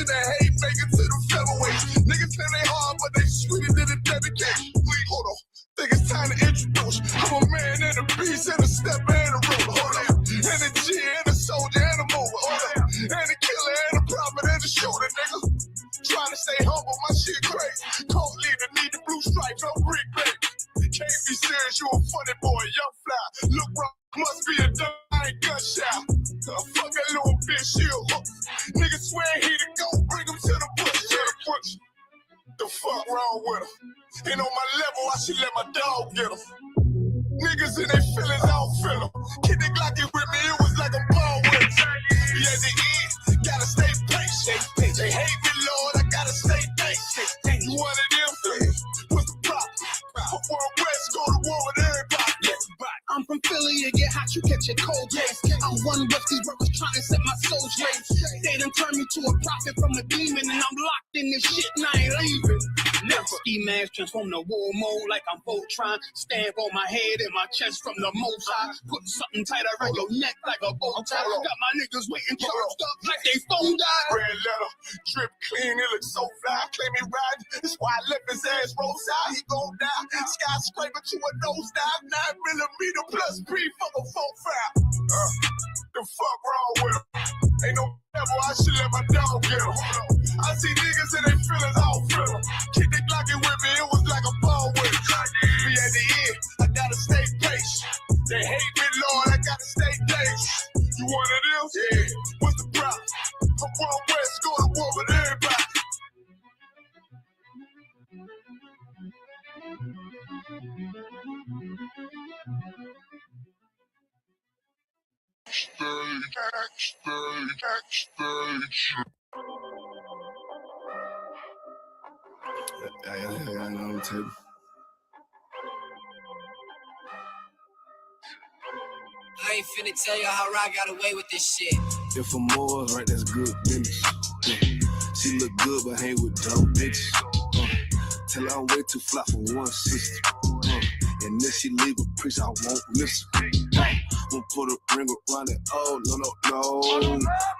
and the hate make it to the featherweights. Niggas say they hard, but they sweeter than a dedication. Wait, hold on. Think it's time to introduce. I'm a man and a beast and a stepper and a ruler. Hold up. And a G and a soldier and a mover. Hold up. And a killer and a prophet and a shooter, nigga. Trying to stay humble, my shit crazy. Cold leader, need the blue stripes, no brick, baby. Can't be serious, you a funny boy, young fly. Look wrong, must be a dumb, I ain't gunshot. Fuck that little bitch, she a hook. Nigga swear he the go, bring him to the bush, to the bush. The fuck wrong with her? Ain't on my level, I should let my dog get him. Niggas in their feelings, I don't feel them. Kid they Glocky with me, it was like a ball with him. Yeah, the end, gotta stay patient. They hate me, Lord, I gotta stay patient. You one of them? What's the problem? I'm from West, go to war with everybody. I'm from Philly, you get hot, you catch a cold case. I'm one with these brothers trying to set my soul straight. They done turned me to a prophet from a demon, and I'm locked in this shit and I ain't leaving. Never. Ski mask transform the war mode like I'm Voltron. Stamp on my head and my chest from the most high. Put something tight around your neck like a bow tie. Got my niggas waiting charged up like they phone died. Red letter, drip clean, it looks so fly. Claim me riding, that's why I left his ass roadside. He gon' die. Skyscraper to a nose dive. 9mm plus B, fuck a 4-5. The fuck wrong with him? Ain't no devil, I should let my dog get him. I see niggas in their feelings, I don't feel them. Kid they Glocky with me, it was like a ball with him. Be at the end, I gotta stay patient. They hate me, Lord, I gotta stay patient. You one of them? Yeah. What's the problem? I'm from West, go to war with everybody. I know the table. I ain't finna tell you how I got away with this shit. If I'm more right, that's good business. She look good, but hang with dope bitches. Tell her I'm way too fly for one sister. And then she leave a priest, I won't listen. Won't put a ring around it. Oh, no.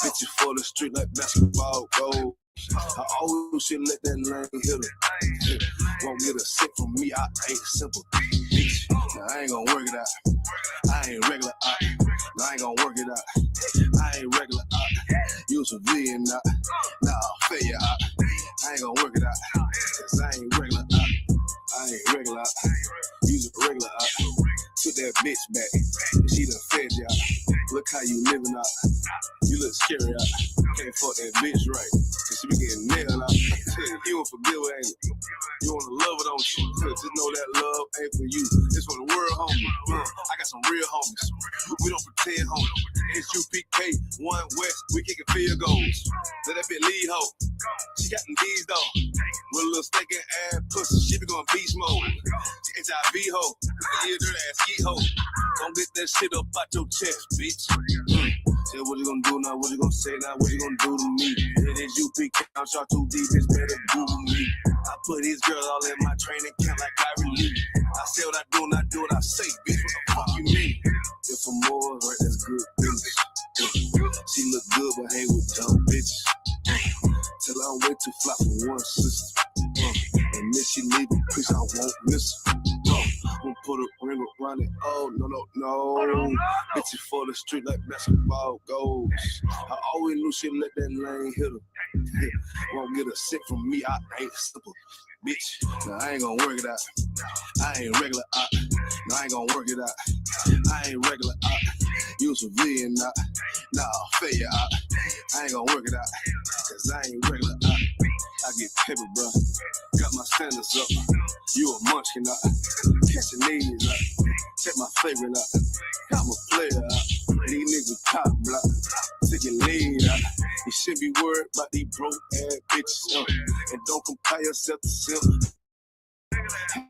Bitches for the street like basketball goals. I always should let that lane hit her. Won't get a sick from me, I ain't simple. Bitch, now I ain't gonna work it out. I ain't regular out. Now I ain't gonna work it out. I ain't regular out. You civilian out. Nah, I'll fail you out. I ain't gonna work it out. Cause I ain't regular out. I ain't regular out. Use a regular out. Took that bitch back. She done fed you out. Look how you living out. You look scary out. Can't fuck that bitch right. Cause she be getting nailed out. You don't forgive her, ain't it? You wanna love her, don't you? Just know that love ain't for you. It's for the world, homie. I got some real homies. We don't pretend, homie. S.U.P.K, one West, we kicking field goals. Let that bitch lead, ho. She got them D's, though. With a little stinking ass pussy, she be going beast mode. She HIV, ho. You a dirty ass ski, ho. Don't get that shit up out your chest, bitch. Say what you gonna do now, what you gonna say now, what you gonna do to me? It is U.P.K, I'm shot too deep, it's better Google me. I put these girls all in my training camp like I relieve. I say what I do and I do what I say, bitch, what the fuck you mean? If I'm more, right, that's good business. She look good, but hang with dumb bitches. Till I'm way too fly for one sister. And then she leave a piece, I won't miss her. Won't put a ring around it. Oh, no. Bitches for the street like basketball goals. I always knew she'd let that lane hit her. Won't get a sick from me, I ain't simple. Bitch, now I ain't gonna work it out. I ain't regular out. Now I ain't gonna work it out. I ain't regular out. You civilian out. Nah, I'll fail you out. I ain't gonna work it out. Cause I ain't regular out. I get paper, bro. Got my standards up. You a munchkin out. Catching knees out. Check my favorite out. I'm a player out. These niggas top block. Taking lead out. You should be worried about these broke ass bitches. And don't compare yourself to simp.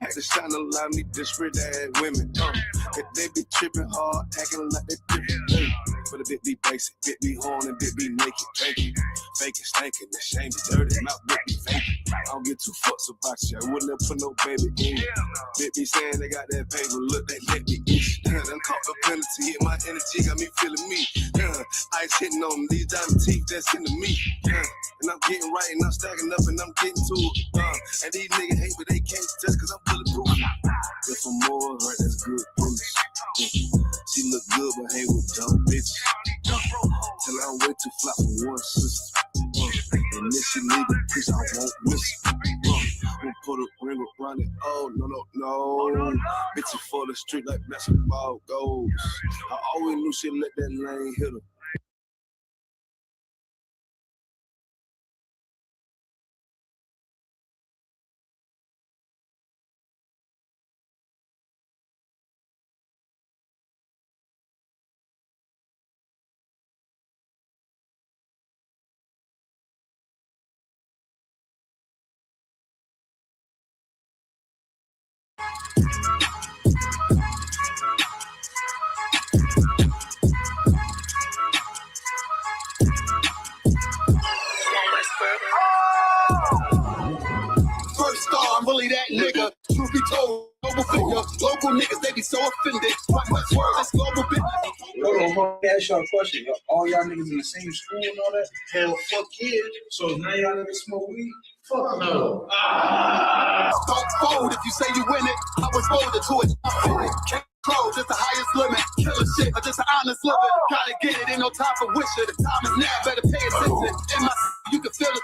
Had to shine a lot of these disparate ass women. Cause they be tripping hard, acting like they tripping. But a bit be basic, bit be horny, bit be naked, faking, stankin', the shame be dirty, mouth bit be faking. don't get too fucks about you. I wouldn't have put no baby in you. They be saying they got that paper, look, they let me eat. Done caught the penalty, hit my energy, got me feeling me. Ice hitting on them, these diamond teeth that's into me. And I'm getting right and I'm stacking up and I'm getting to it. And these niggas hate, but they can't just cause I'm bulletproof. If for more, right, that's good business. She look good, but hang with dumb bitches. Till I'm way too fly for one sister. And if she leave a piece, I won't miss it. Won't put a ring around it. Oh, no. Bitch, for the street like basketball goes. I always knew she'd let that lane hit her. First star, I'm really that nigga. Truth be told, global figure. Local niggas, they be so offended. One much word, that's global business. Hold on, let me ask y'all a question. All y'all niggas in the same school and all that? Hell, fuck yeah. So now y'all niggas smoke weed? Fuck no. Don't fold if you say you win it. I was voted to it. Can't close, it's the highest limit. Killer shit, or just an honest living. Gotta get it, ain't no time for wishing. The time is now, better pay attention. In my you can feel the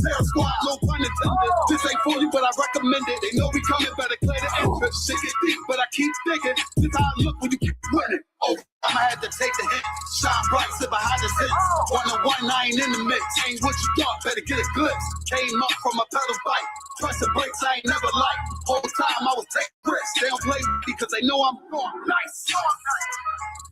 terror squad, no pun intended. This ain't for you, but I recommend it. They know we coming, better clear the entrance. Shit get deep, but I keep digging. This how I look when you keep winning. Oh, I'ma have to take the hit. Shine bright, sit behind the six. 1-on-1, I ain't in the mix. Ain't what you thought, better get a glimpse. Came up from a pedal bike. Pressing brakes, I ain't never liked. Whole time I was taking risks. They don't play because they know I'm going nice.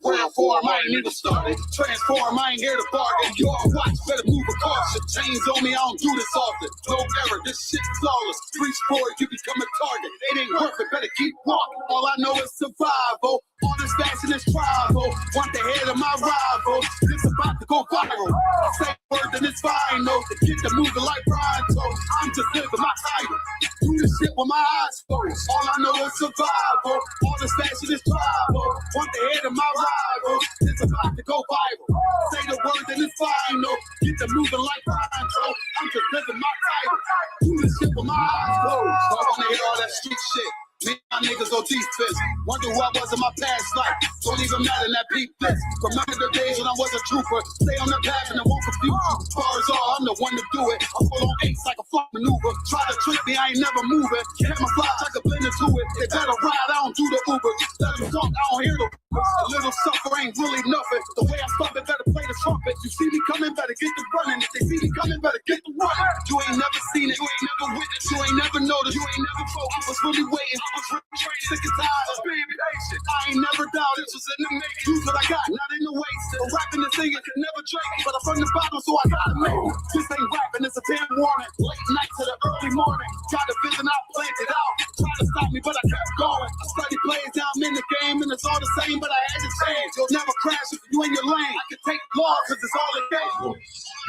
Round form, I ain't even started. Transform, I ain't here to bargain. You all watch, better move with caution. Chains on me, I don't do this often. No error, this shit flawless. Reach for it, you become a target. It ain't worth it, better keep walking. All I know is survival. All this fashion is tribal. Want the head of my rival. This about to go viral. Say word and it's final. The kid that moving like Brian told. I'm just living my title. Do this shit with my eyes closed. All I know is survival. All this fashion is tribal. Want the head of my rival. It's about to go viral. Say the word and it's final. Get to moving like Brian told. I'm just living my title. Do this shit with my eyes closed. I wanna hear all that street shit. Me and my niggas on defense. Wonder who I was in my past life. Don't even matter in that peep this. Remember the days when I was a trooper. Stay on the path and it won't confuse you. Far as all, I'm the one to do it. I pull on eights like a fuck maneuver. Try to trick me, I ain't never moving. Camouflage, I can blend into it. They better ride, I don't do the Uber. Let them talk, I don't hear the a little suffer ain't really nothing. The way I stop it, better play the trumpet. You see me coming, better get the running. If they see me coming, better get the running. You ain't never seen it, you ain't never witnessed, you ain't never noticed, you ain't never felt. I was really waiting, I was really trained, sick and tired of being patient. I ain't never doubted, this was in the making. Use what I got, not in the waste. Still rapping and singing, can never drink. But I'm from the bottom, so I gotta make it. This ain't rapping, it's a damn warning. Late night to the early morning. Got a vision, I planned it out. Try to stop me, but I kept going. I study plays, now I'm in the game, and it's all the same, but I had to change. You'll never crash if you in your lane. I can take laws, cause it's all it takes.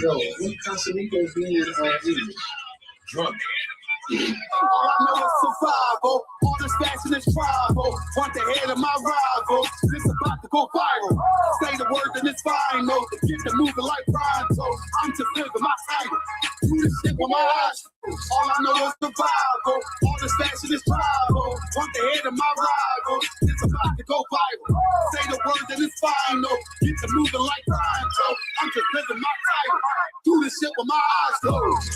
Yo, when Casamico being drunk. All I know is survival. All this fashion is tribal. Want the head of my rival. This about to go viral. Say the word and it's final. The kid that moving like Brian told. I'm just living my title. Do this shit with my eyes. All I know is survival. All this fashion is tribal. Want the head of my rival. It's about to go viral. Say the word and it's final. Get to moving like Brian told. I'm just living my title. Do this shit with my eyes closed.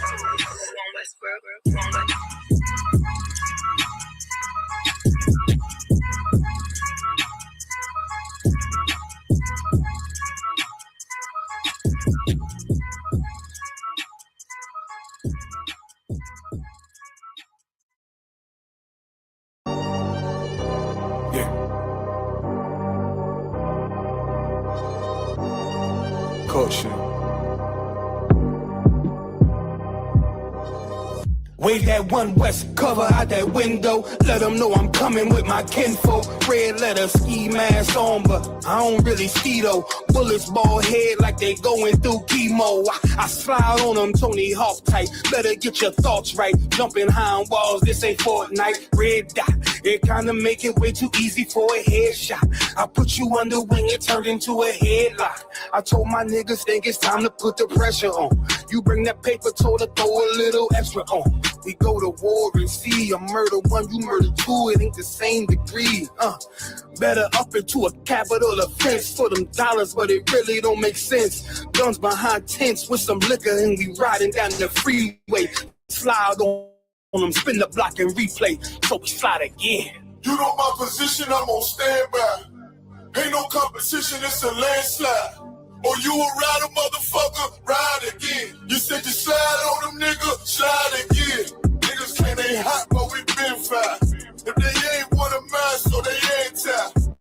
Yeah. Culture. Wave that one west cover out that window. Let them know I'm coming with my kinfolk. Red letter ski mask on, but I don't really ski though. Bullets ball head like they going through chemo. I slide on them Tony Hawk type. Better get your thoughts right. Jumping high on walls, this ain't Fortnite. Red dot, it kinda make it way too easy for a headshot. I put you under wing, it turned into a headlock. I told my niggas think it's time to put the pressure on. You bring that paper, told her throw a little extra on. We go to war and see, I murder one, you murder two, it ain't the same degree. Better up into a capital offense for them dollars, but it really don't make sense. Guns behind tents with some liquor and we riding down the freeway. Slide on them, spin the block and replay, so we slide again. You know my position, I'm on standby. Ain't no competition, it's a landslide. Or you a rider, motherfucker, ride again. You said you slide on them, nigga, slide again. Niggas claim they hot, but we been fine. If they ain't one of mine, so they ain't tied.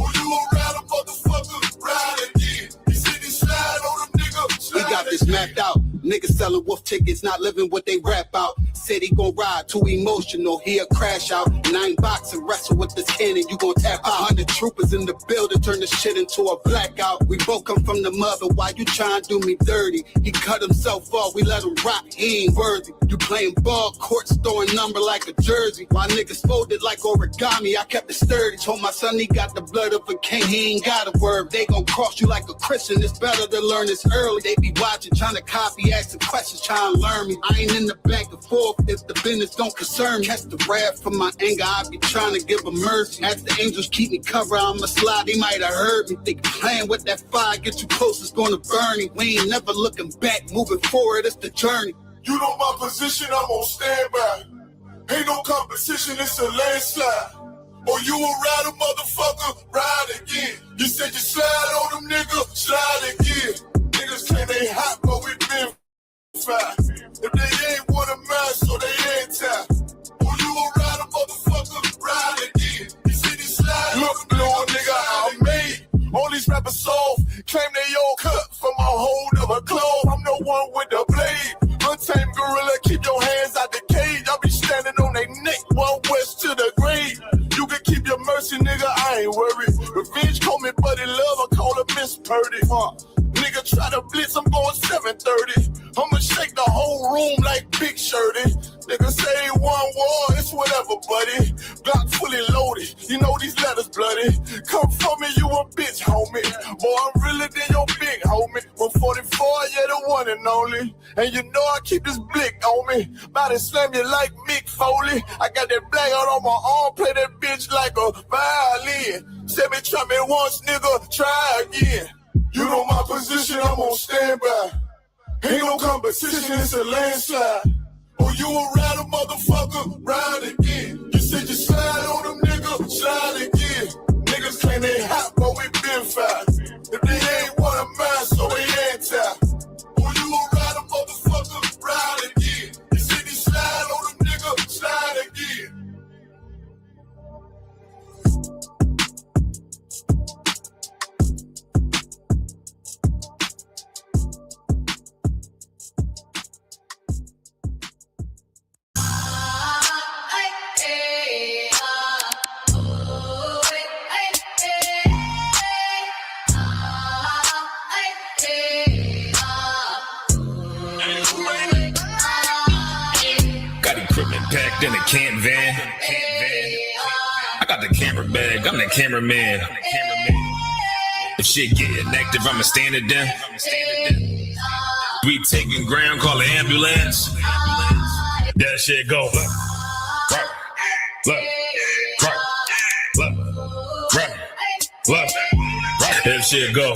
Or you a rider, motherfucker, ride again. You said you slide on them, nigga, slide again. We got this mapped out. Niggas selling wolf tickets, not living what they rap out. Said he gon' ride, too emotional, he'll crash out. 9 boxing, wrestle with this cannon, you gon' tap out. 100 troopers in the building, turn this shit into a blackout. We both come from the mother, why you trying to do me dirty? He cut himself off, we let him rock, he ain't worthy. You playing ball courts, throwing number like a jersey. Why niggas folded like origami, I kept it sturdy. Told my son he got the blood of a king, he ain't got a word. They gon' cross you like a Christian, it's better to learn this early. They be watching, trying to copy, asking questions, trying to learn me. I ain't in the back and forth if the business don't concern me. Catch the wrath from my anger, I be trying to give them mercy. As the angels keep me covered, I'ma slide, they might have heard me. They playing with that fire, get too close, it's gonna burn me. We ain't never looking back, moving forward, it's the journey. You know my position, I'm on standby. Ain't no competition, it's a landslide. Or you a rider, motherfucker, ride again. You said you slide on them, nigga, slide again. Niggas claim they hot, but we been fine. If they ain't one of mine, so they ain't tied. Or you a rider, motherfucker, ride again. You said you slide. Look, little nigga, I'm made. All these rappers soft, claim they all cut from a hold of a clove. I'm the one with the blade. Untamed gorilla, keep your hands out the cage. I'll be standing on their neck, one west to the grave. You can keep your mercy, nigga, I ain't worried. Revenge call me buddy love, I call her Miss Purdy. Nigga try to blitz, I'm going 730. I'ma shake the whole room like Big Shirty. Nigga say one war, it's whatever, buddy. Glock fully loaded, you know these letters bloody. Come for me, you a bitch, homie. Boy, I'm realer than your big homie. 144, yeah, the one and only. And you know I keep this blick on me. About to slam you like Mick Foley. I got that black out on my arm, play that bitch like a violin. Said me try me once, nigga, try again. You know my position, I'm on standby. Ain't no competition, it's a landslide. Or you a rider, motherfucker, ride again. You said you slide on them, nigga, slide again. Niggas claim they hot, but we been fine. If they ain't one of mine, so they ain't tied. Or you a rider, motherfucker, ride again. You said you slide on them, nigga, slide again. Packed in a camp van. I got the camera bag, I'm the cameraman. If shit getting active, I'ma stand it down. We taking ground, call the ambulance. That shit go. Right, right. That shit go.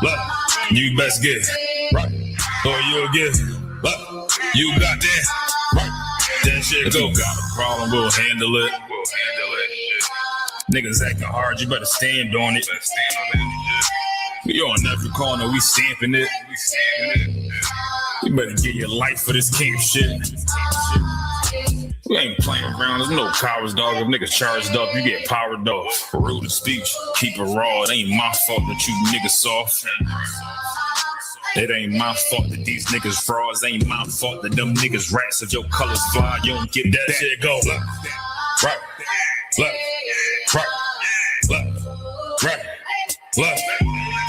Look, you best get right, or you'll get. Look, you got that. Right. That shit go. Got a problem, we'll handle it. Niggas acting hard, you better stand on it. We on every corner, we stamping it. You better get your life for this camp shit. We ain't playing around, there's no cowards, dog. If niggas charged up, you get powered up. For rude speech, keep it raw. It ain't my fault that you niggas soft. It ain't my fault that these niggas frauds. Ain't my fault that them niggas rats. If your colors fly, you don't get that shit go. Look, right, look, right, look, right, look,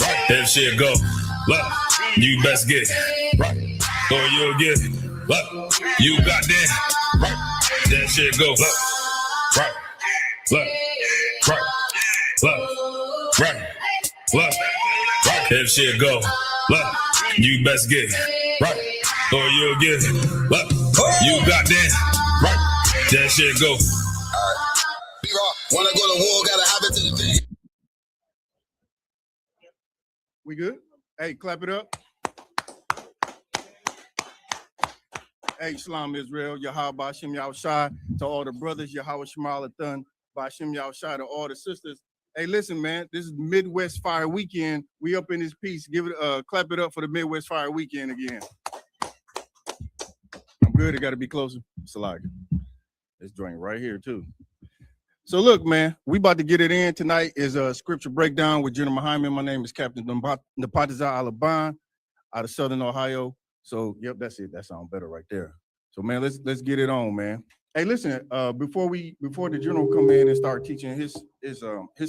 right. That shit go. Look, you best get it, right, or you'll get it. Look, you got that, right. That shit go. Look, right, look, right, look, right, look, right. That shit go. Look, you best get it, right, or you'll get it. Look, you got that, right. That shit go. Wanna go to war, gotta have it to the day. We good? Hey, clap it up. Hey, Shalom Israel, Yahweh Bashim Yahushai, to all the brothers, Yahweh Shemal Athun, Bashim Yahushai, to all the sisters. Hey, listen, man, this is Midwest Fire Weekend. We up in this piece. Give it, clap it up for the Midwest Fire Weekend again. I'm good. It got to be closer. Salaga. This joint right here too. So look, man, we about to get it in. Tonight is a scripture breakdown with General Mahayaman. My name is Captain Napatiza Alaban out of Southern Ohio. So, yep, that's it. That sounds better right there. So, man, let's get it on, man. Hey, listen, before the general come in and start teaching his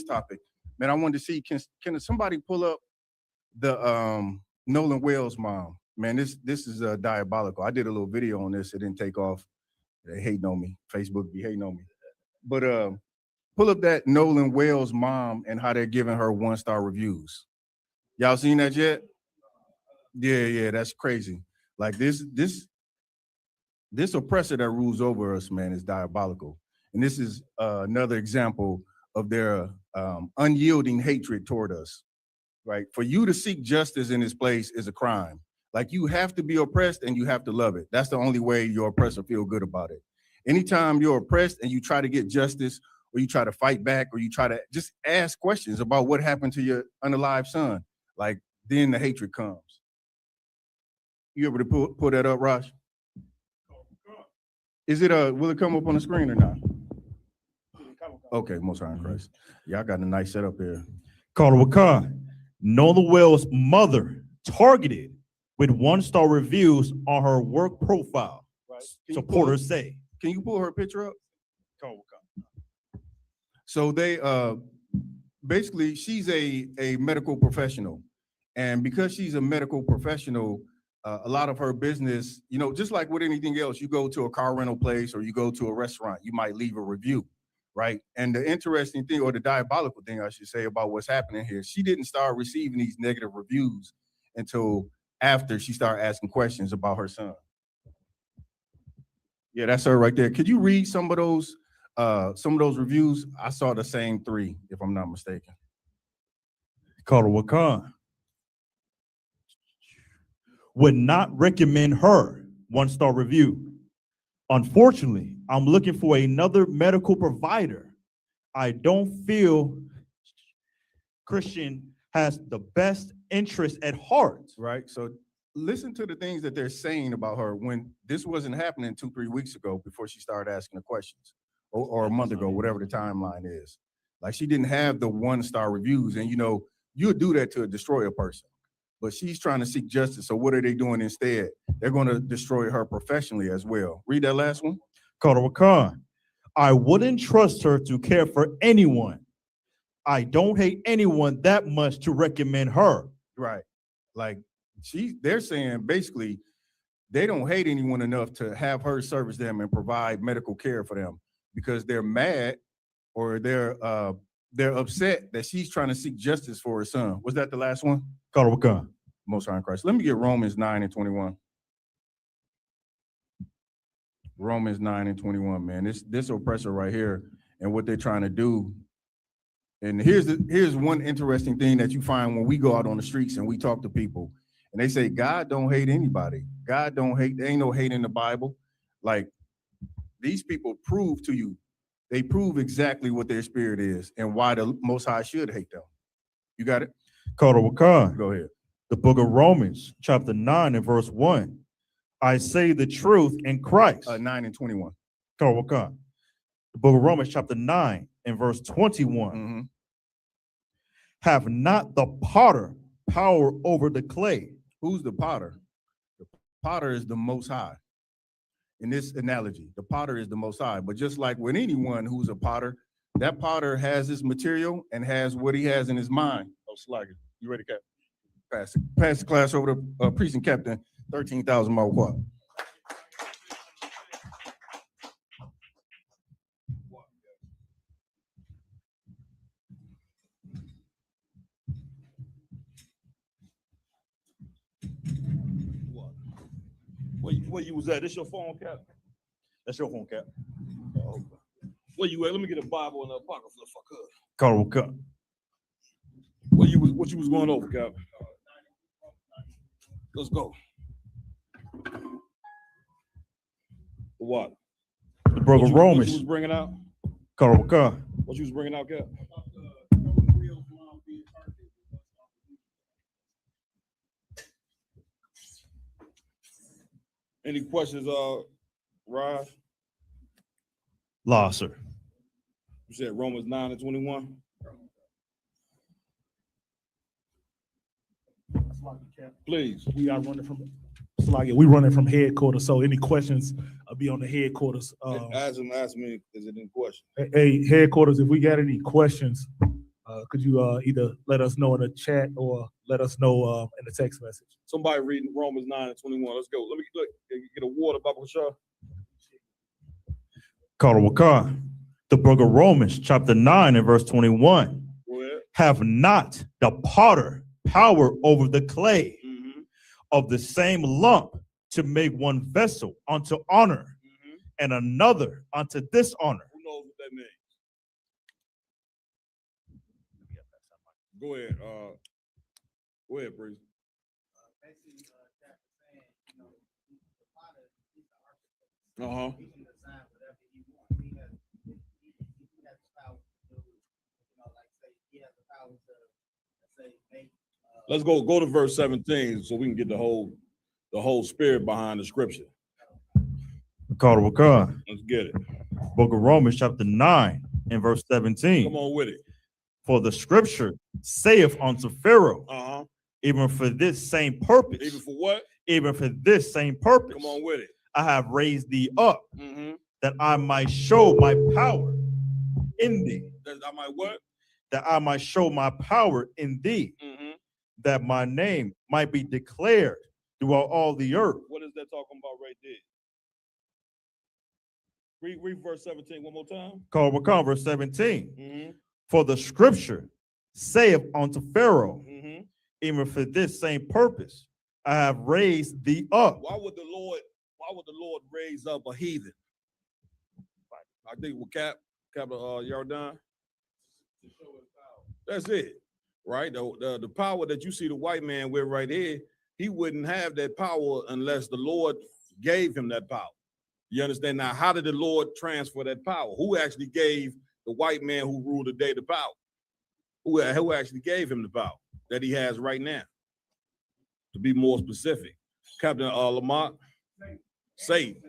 topic, man, I wanted to see, can somebody pull up the Nolan Wells mom? Man, this is diabolical. I did a little video on this. It didn't take off. They hating on me. Facebook be hating on me. But pull up that Nolan Wells mom and how they're giving her 1-star reviews. Y'all seen that yet? Yeah, that's crazy. Like this oppressor that rules over us, man, is diabolical. And this is another example of their unyielding hatred toward us, right? For you to seek justice in this place is a crime. Like you have to be oppressed and you have to love it. That's the only way your oppressor feel good about it. Anytime you're oppressed and you try to get justice or you try to fight back or you try to just ask questions about what happened to your unalive son, like then the hatred comes. You able to pull that up, Raj? Is it will it come up on the screen or not? Okay, Most High in Christ. Y'all got a nice setup here. Carter Wakar, Nolan Wells' mother targeted with 1-star reviews on her work profile. Right. Supporters say. Can you pull her picture up? So they basically she's a medical professional, and because she's a medical professional, a lot of her business, you know, just like with anything else, you go to a car rental place or you go to a restaurant, you might leave a review, right? And the interesting thing, or the diabolical thing, I should say, about what's happening here, she didn't start receiving these negative reviews until after she started asking questions about her son. Yeah, that's her right there. Could you read some of those reviews? I saw the same 3, if I'm not mistaken. Carter Wakar would not recommend her 1-star review. Unfortunately, I'm looking for another medical provider. I don't feel Christian has the best interest at heart. Right. So listen to the things that they're saying about her when this wasn't happening 2-3 weeks ago before she started asking the questions, or a month ago, whatever the timeline is. Like she didn't have the 1-star reviews, and you know, you'll do that to destroy a person. But she's trying to seek justice. So what are they doing instead? They're going to destroy her professionally as well. Read that last one. Carter Wakar, I wouldn't trust her to care for anyone. I don't hate anyone that much to recommend her. Right. Like they're saying basically they don't hate anyone enough to have her service them and provide medical care for them because they're mad or they're upset that she's trying to seek justice for her son. Was that the last one? Carter Wakar. Most High in Christ. Let me get Romans 9:21. Romans 9:21, man. This oppressor right here and what they're trying to do. And here's one interesting thing that you find when we go out on the streets and we talk to people and they say, God don't hate anybody. God don't hate, there ain't no hate in the Bible. Like these people prove to you, they prove exactly what their spirit is and why the Most High should hate them. You got it? Carter Wakar. Go ahead. The book of Romans, chapter 9 and verse 1. I say the truth in Christ. 9:21. Carter Wakar. The book of Romans, chapter 9 and verse 21. Mm-hmm. Have not the potter power over the clay? who's the potter? The potter is the Most High. In this analogy, the potter is the Most High. But just like with anyone who's a potter, that potter has his material and has what he has in his mind. Oh, Slugger, you ready, Cap? Pass the class over to Precinct Captain, 13,000 mile quad. Where you was at? This your phone, Cap? That's your phone, Cap. Oh. Where you at? Let me get a Bible in the pocket for the fuck up. Carl, Cap. What you was going over, Cap? Let's go. What? The book of Romans. What you was bringing out? Carl, Cap. What you was bringing out, Cap? Any questions, Raj? Law, sir. You said Romans 9:21. Please. We are running from headquarters. So any questions will be on the headquarters. Ask me, is it in question? Hey, headquarters, if we got any questions, could you either let us know in the chat or let us know in the text message? Somebody reading Romans 9:21. Let's go. Let me get a water, Baba Shah. Carl Wakar, the book of Romans, chapter 9 and verse 21. Have not the potter power over the clay of the same lump to make one vessel unto honor and another unto dishonor? Who knows what that means? Go ahead. Go ahead, please. Uh-huh. Let's go to verse 17 so we can get the whole spirit behind the scripture. Let's get it. Book of Romans, chapter 9 and verse 17. Come on with it. For the scripture saith unto Pharaoh, even for this same purpose. Even for what? Even for this same purpose. Come on with it. I have raised thee up, that I might show my power in thee. That I might what? That I might show my power in thee, that my name might be declared throughout all the earth. What is that talking about right there? Read verse 17 one more time. Call verse 17. For the scripture saith unto Pharaoh, even for this same purpose, I have raised thee up. Why would the Lord raise up a heathen? I think with Yardan. That's it, right? The power that you see the white man with right here, he wouldn't have that power unless the Lord gave him that power. You understand? Now, how did the Lord transfer that power? Who actually gave the white man who ruled the day the power? Who actually gave him the power that he has right now? To be more specific, Captain Lamont, Satan.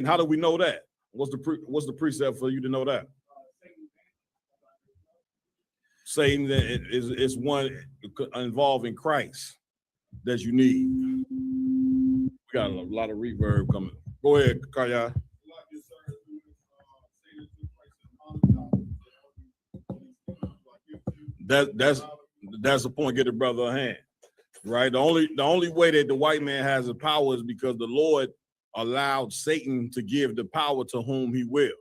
How do we know that? What's the precept for you to know that? Satan is one involving Christ that you need. We got a lot of reverb coming. Go ahead, Kaya. That's the point. Get the brother a hand, right? The only way that the white man has the power is because the Lord allowed Satan to give the power to whom he will.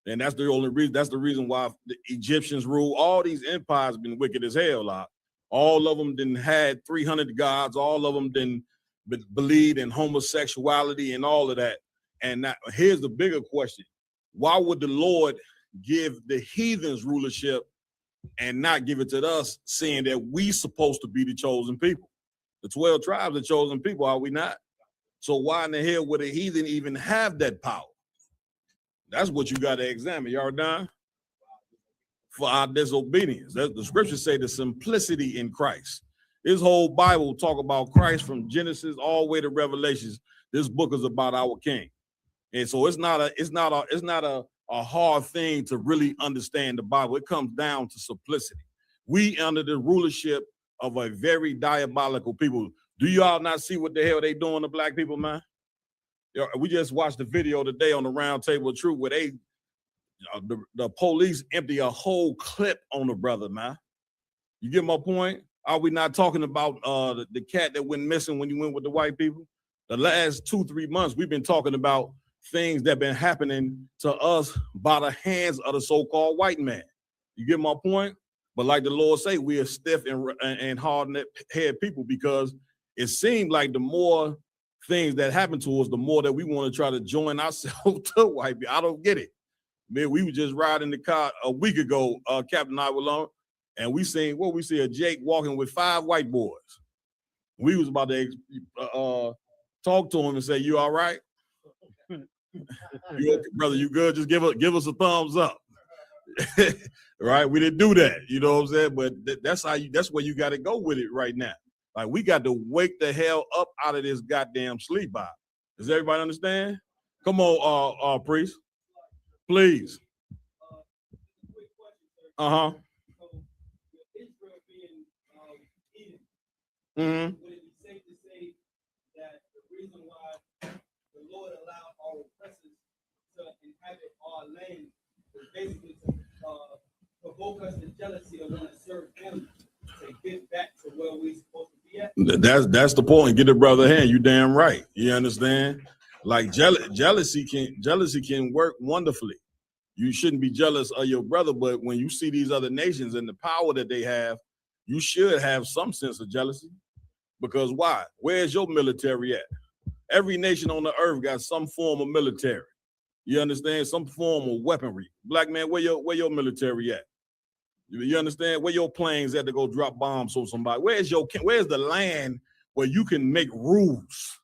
And that's the only reason. That's the reason why the Egyptians rule. All these empires been wicked as hell. Like, all of them didn't had 300 gods. All of them didn't believe in homosexuality and all of that. And now, here's the bigger question: why would the Lord give the heathens rulership and not give it to us, seeing that we supposed to be the chosen people? The 12 tribes are chosen people, are we not? So why in the hell would a heathen even have that power? That's what you got to examine. Y'all done? For our disobedience. The scriptures say the simplicity in Christ. This whole Bible talk about Christ from Genesis all the way to Revelations. This book is about our King. And so it's not a hard thing to really understand the Bible. It comes down to simplicity. We under the rulership of a very diabolical people. Do y'all not see what the hell they doing to black people, man? We just watched the video today on the Round Table of Truth where they, the police empty a whole clip on the brother, man. You get my point? Are we not talking about the cat that went missing when you went with the white people? The last 2-3 months, we've been talking about things that been happening to us by the hands of the so-called white man. You get my point? But like the Lord say, we are stiff and hard-headed people because it seemed like the more things that happen to us, the more that we want to try to join ourselves to white people. I don't get it. Man, we were just riding the car a week ago, Captain and I were alone, and we see a Jake walking with 5 white boys. We was about to talk to him and say, "You all right? You okay, brother? You good? Just give us a thumbs up." Right? We didn't do that. You know what I'm saying? But that's where you got to go with it right now. Like, we got to wake the hell up out of this goddamn sleep vibe. Does everybody understand? Come on, priest, please. Uh-huh. Mm-hmm. Would it be safe to say that the reason why the Lord allowed our oppressors to inhabit our land was basically to provoke us to jealousy of want to serve Him to get back to where we're supposed to be at? That's the point. Get a brother hand. You damn right. You understand? Like jealousy can work wonderfully. You shouldn't be jealous of your brother, but when you see these other nations and the power that they have, you should have some sense of jealousy. Because why? Where's your military at? Every nation on the earth got some form of military. You understand? Some form of weaponry. Black man, where your military at? You understand? Where your planes at to go drop bombs on somebody? Where's the land where you can make rules?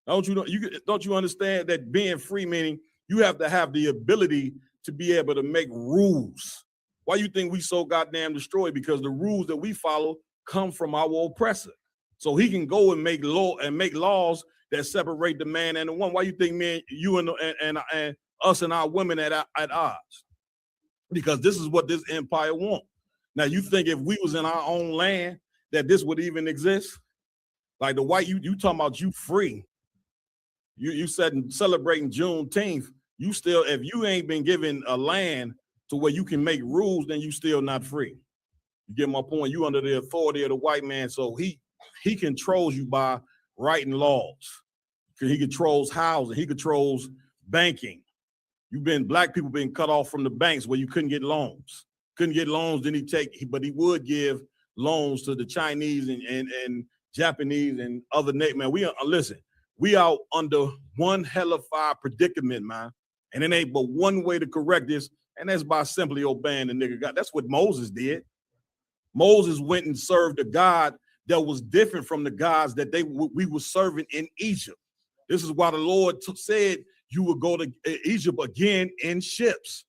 Don't you understand that being free meaning you have to have the ability to be able to make rules? Why you think we so goddamn destroyed? Because the rules that we follow come from our oppressor. So he can go and make laws that separate the man and the woman. Why you think you and us and our women at odds? Because this is what this empire wants. Now you think if we was in our own land that this would even exist? Like the white, you talking about you free. You said celebrating Juneteenth. You still, if you ain't been given a land to where you can make rules, then you still not free. You get my point? You under the authority of the white man, so he controls you by writing laws. He controls housing. He controls banking. Black people been cut off from the banks where you couldn't get loans. Then but he would give loans to the Chinese and Japanese and other nations. Man, we out under one hellified predicament, man. And it ain't but one way to correct this, and that's by simply obeying the nigga God. That's what Moses did. Moses went and served a God that was different from the gods that we were serving in Egypt. This is why the Lord said you would go to Egypt again in ships.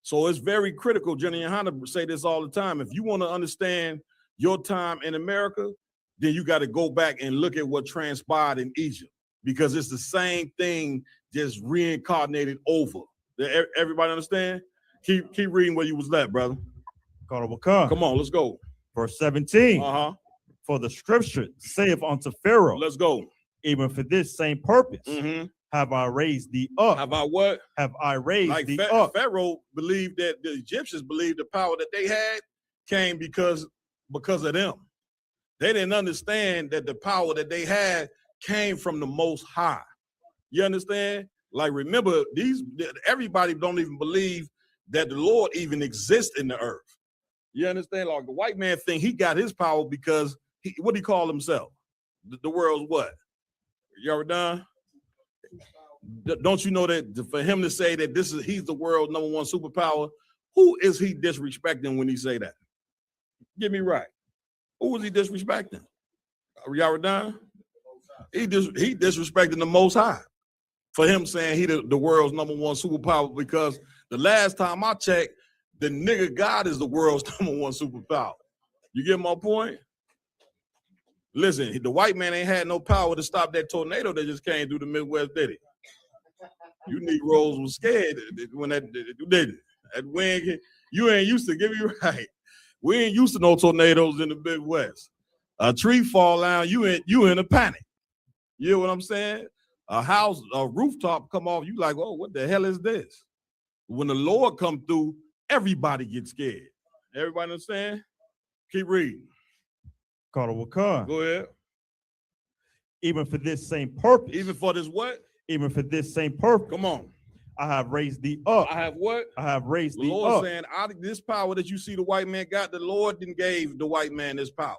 So it's very critical. Jenny and Hannah say this all the time. If you want to understand your time in America, then you got to go back and look at what transpired in Egypt, because it's the same thing just reincarnated over. Everybody understand? Keep reading where you was at, brother. Come on, let's go. Verse 17. Uh-huh. For the scripture saith unto Pharaoh, let's go. Even for this same purpose, have I raised thee up. Have I what? Have I raised thee up. Pharaoh believed that the Egyptians believed the power that they had came because of them. They didn't understand that the power that they had came from the Most High. You understand? Like, remember, everybody don't even believe that the Lord even exists in the earth. You understand? Like, the white man think he got his power because what do he call himself? The world's what? You ever done? Don't you know that for him to say that he's the world's #1 superpower, who is he disrespecting when he say that? Get me right. Who is he disrespecting? You ever done? He disrespecting the Most High for him saying he the world's #1 superpower, because the last time I checked, the nigga God is the world's #1 superpower. You get my point? Listen, the white man ain't had no power to stop that tornado that just came through the Midwest, did he? You Negroes was scared when that did it. That wind, you ain't used to, give me right. We ain't used to no tornadoes in the Midwest. A tree fall down, you in a panic. You know what I'm saying? A house, a rooftop come off, you like, oh, what the hell is this? When the Lord come through, everybody gets scared. Everybody understand? Keep reading. Go ahead. Even for this same purpose. Even for this what? Even for this same purpose. Come on. I have raised thee up. I have what? I have raised the thee Lord up. saying, out of this power that you see the white man got, the Lord didn't gave the white man this power.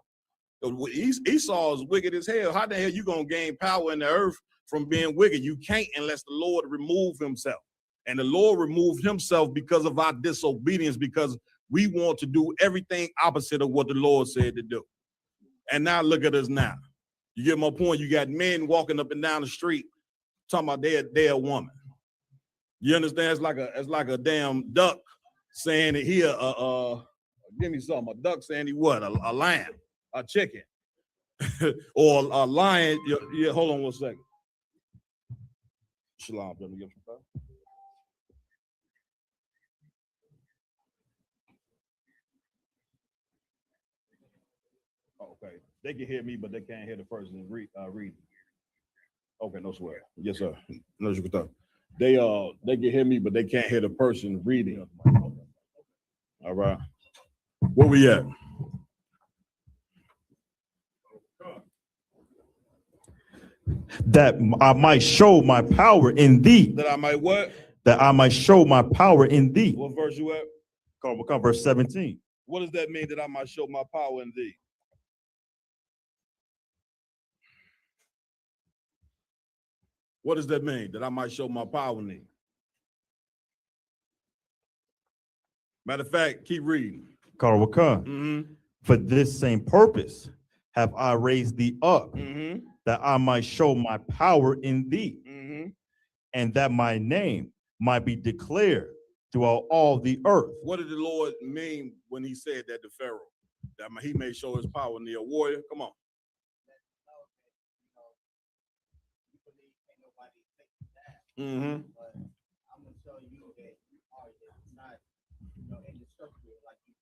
Esau is wicked as hell. How the hell you gonna gain power in the earth from being wicked? You can't unless the Lord remove himself. And the Lord removed himself because of our disobedience, because we want to do everything opposite of what the Lord said to do. And now look at us now. You get my point? You got men walking up and down the street talking about they're a woman. You understand? It's like a damn duck saying that he give me something. A duck saying he what? A lamb, a chicken, or a lion. Yeah, hold on one second. Shalom, let me get some time. Okay, they can hear me, but they can't hear the person reading. Okay, no swear. Yes, sir. No, you can talk. They can hear me, but they can't hear the person reading. All right. Where we at? That I might show my power in thee. That I might what? That I might show my power in thee. What verse you at? Come, verse 17. What does that mean, that I might show my power in thee? What does that mean? That I might show my power in thee? Matter of fact, keep reading. For this same purpose have I raised thee up, that I might show my power in thee, and that my name might be declared throughout all the earth. What did the Lord mean when he said that to Pharaoh? That he may show his power in thee, a warrior? Come on. But I'm gonna show you that you are not, indestructible like you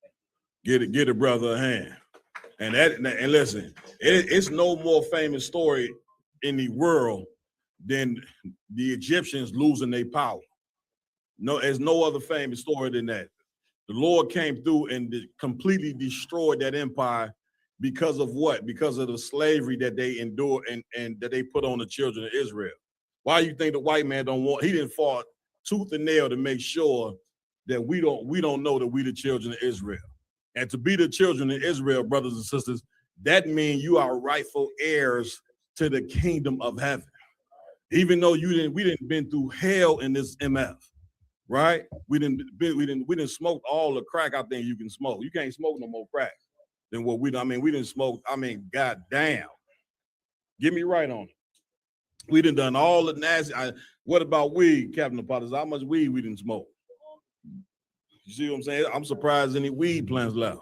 think. Get a brother a hand. And listen, it's no more famous story in the world than the Egyptians losing their power. No, there's no other famous story than that. The Lord came through and completely destroyed that empire because of what? Because of the slavery that they endured and that they put on the children of Israel. Why you think the white man he didn't fought tooth and nail to make sure that we don't know that we the children of Israel. And to be the children of Israel, brothers and sisters, that means you are rightful heirs to the kingdom of heaven. Even though we didn't been through hell in this MF, right? We didn't smoke all the crack I think you can smoke. You can't smoke no more crack than what we didn't smoke. God damn. Get me right on it. We done all the nasty. What about weed, Captain Potters? How much weed we didn't smoke? You see what I'm saying? I'm surprised any weed plants left.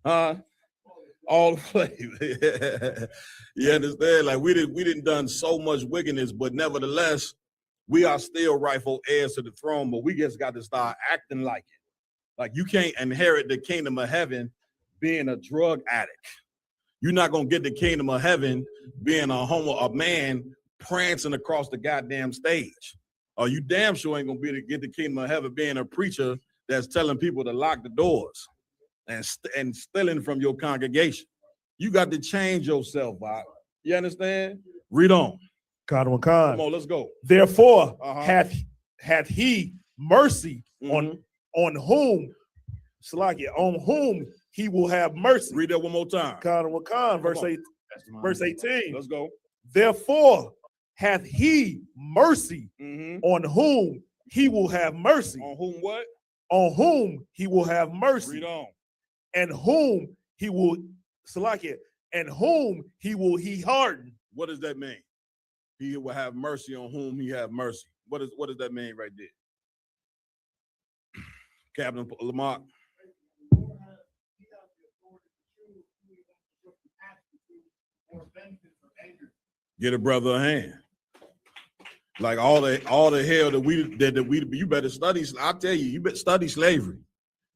Huh? All the flavor. You understand? Like we didn't done so much wickedness, but nevertheless, we are still rightful heirs to the throne, but we just got to start acting like it. Like you can't inherit the kingdom of heaven being a drug addict. You're not gonna get the kingdom of heaven being a man prancing across the goddamn stage. Or you damn sure ain't gonna be able to get the kingdom of heaven being a preacher that's telling people to lock the doors and stealing from your congregation. You got to change yourself, Bob. You understand? Read on. Come on, let's go. Therefore, hath he mercy on whom, on whom he will have mercy. Read that one more time. Verse 18. Let's go. Therefore, hath he mercy on whom he will have mercy. On whom what? On whom he will have mercy. Read on. And whom he will, and whom he harden. What does that mean? He will have mercy on whom he have mercy. What does that mean right there? Captain Lamont. Get a brother a hand. Like all the hell that you better study. I tell you, you better study slavery.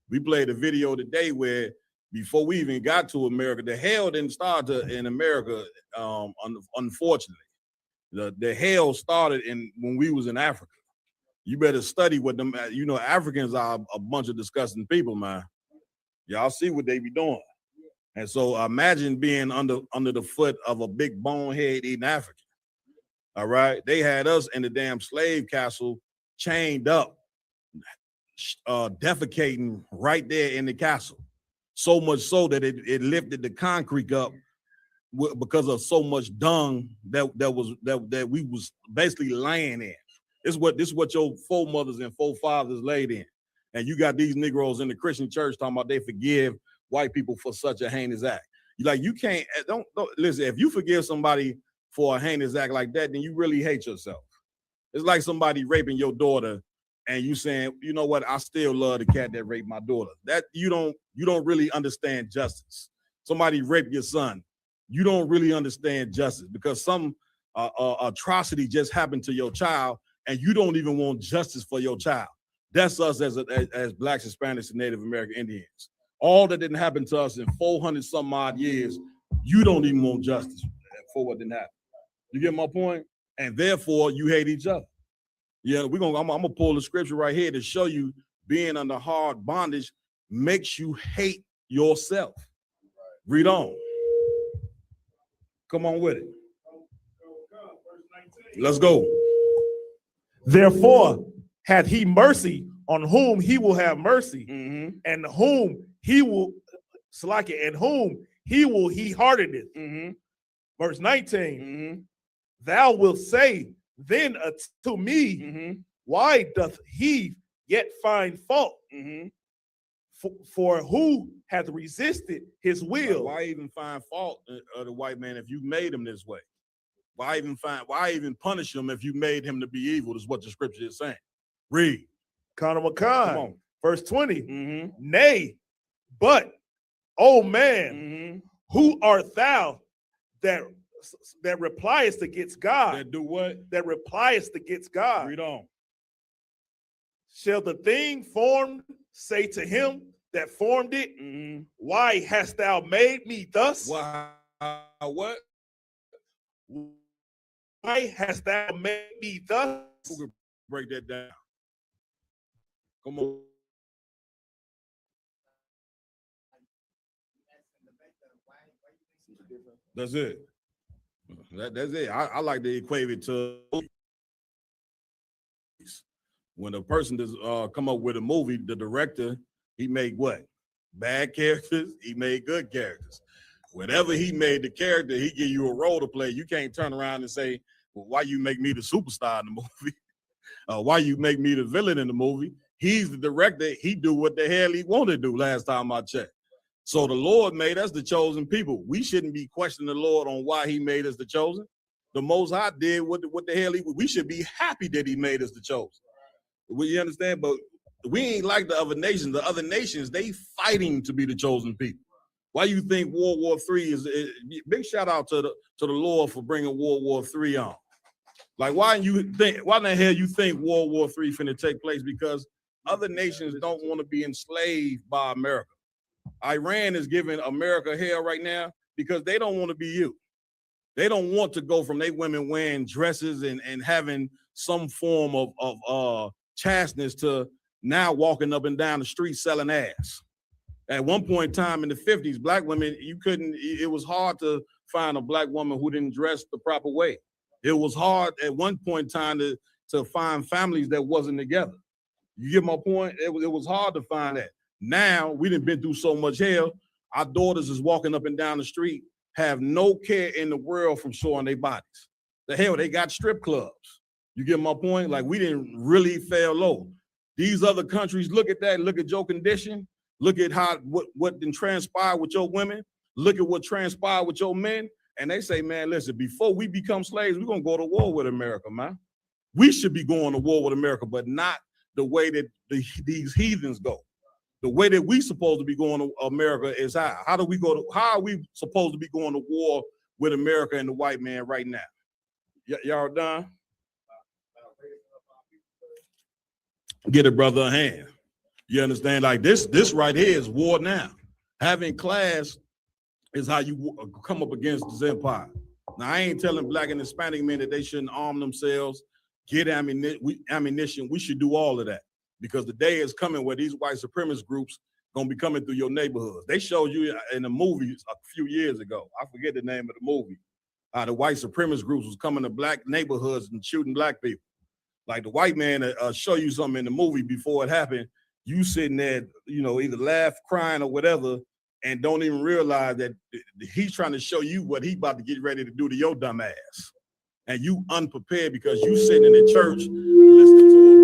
We played a video today where before we even got to America. The hell didn't start in America, unfortunately. The hell started when we was in Africa. You better study what them, Africans are a bunch of disgusting people, man. Y'all see what they be doing. And so imagine being under the foot of a big bonehead eating African. All right. They had us in the damn slave castle chained up, defecating right there in the castle. So much so that it lifted the concrete up because of so much dung that we was basically laying in. This is what your foremothers and forefathers laid in. And you got these Negroes in the Christian church talking about they forgive white people for such a heinous act. You can't, don't listen, if you forgive somebody for a heinous act like that, then you really hate yourself. It's like somebody raping your daughter and you saying, you know what, I still love the cat that raped my daughter. That you don't really understand justice. Somebody raped your son. You don't really understand justice because some atrocity just happened to your child and you don't even want justice for your child. That's us as Blacks, Hispanics, and Native American Indians. All that didn't happen to us in 400 some odd years, you don't even want justice for what didn't happen. You get my point? And therefore, you hate each other. Yeah, I'm gonna pull the scripture right here to show you being under hard bondage makes you hate yourself. Read on. Come on with it. Let's go. Therefore, hath he mercy on whom he will have mercy, and whom he will he hardeneth. Verse 19, thou wilt say then to me, why doth he yet find fault? For who hath resisted his will? Why even find fault of the white man if you made him this way? Why even punish him if you made him to be evil, is what the scripture is saying. Read. Come on. Verse 20. Nay, but, oh man, who art thou that repliest against God? That do what? That repliest against God. Read on. Shall the thing formed say to him that formed it, why hast thou made me thus? Why? What? Why hast thou made me thus? Who could break that down? Come on. That's it. That's it. I like to equate it to when a person does come up with a movie, the director, he made what? Bad characters, he made good characters. Whenever he made the character, he give you a role to play. You can't turn around and say, well, why you make me the superstar in the movie? Why you make me the villain in the movie? He's the director. He do what the hell he want to do last time I checked. So the Lord made us the chosen people. We shouldn't be questioning the Lord on why he made us the chosen. The Most High did what the hell we should be happy that he made us the chosen. You understand? But we ain't like the other nations. The other nations, they fighting to be the chosen people. Why you think World War III is big shout out to the Lord for bringing World War III on. Like, why in the hell you think World War III finna take place? Because other nations don't want to be enslaved by America. Iran is giving America hell right now because they don't want to be you. They don't want to go from their women wearing dresses and having some form of chasteness to now walking up and down the street selling ass. At one point in time in the 50s, black women, it was hard to find a black woman who didn't dress the proper way. It was hard at one point in time to find families that wasn't together. You get my point? It was hard to find that. Now, we done been through so much hell, our daughters is walking up and down the street, have no care in the world from showing their bodies. The hell, they got strip clubs. You get my point? Like, we didn't really fail low. These other countries, look at that, look at your condition, look at what done transpired with your women, look at what transpired with your men, and they say, man, listen, before we become slaves, we're gonna go to war with America, man. We should be going to war with America, but not the way that these heathens go. The way that we supposed to be going to America is how are we supposed to be going to war with America and the white man right now? Y'all done? Get a brother a hand. You understand? Like this right here is war now. Having class is how you come up against this empire. Now, I ain't telling Black and Hispanic men that they shouldn't arm themselves, get ammunition. We should do all of that because the day is coming where these white supremacist groups gonna be coming through your neighborhoods. They showed you in the movies a few years ago. I forget the name of the movie. The white supremacist groups was coming to Black neighborhoods and shooting Black people. Like the white man show you something in the movie before it happened. You sitting there, either laugh, crying, or whatever, and don't even realize that he's trying to show you what he about to get ready to do to your dumb ass. And you unprepared because you sitting in the church listening to him.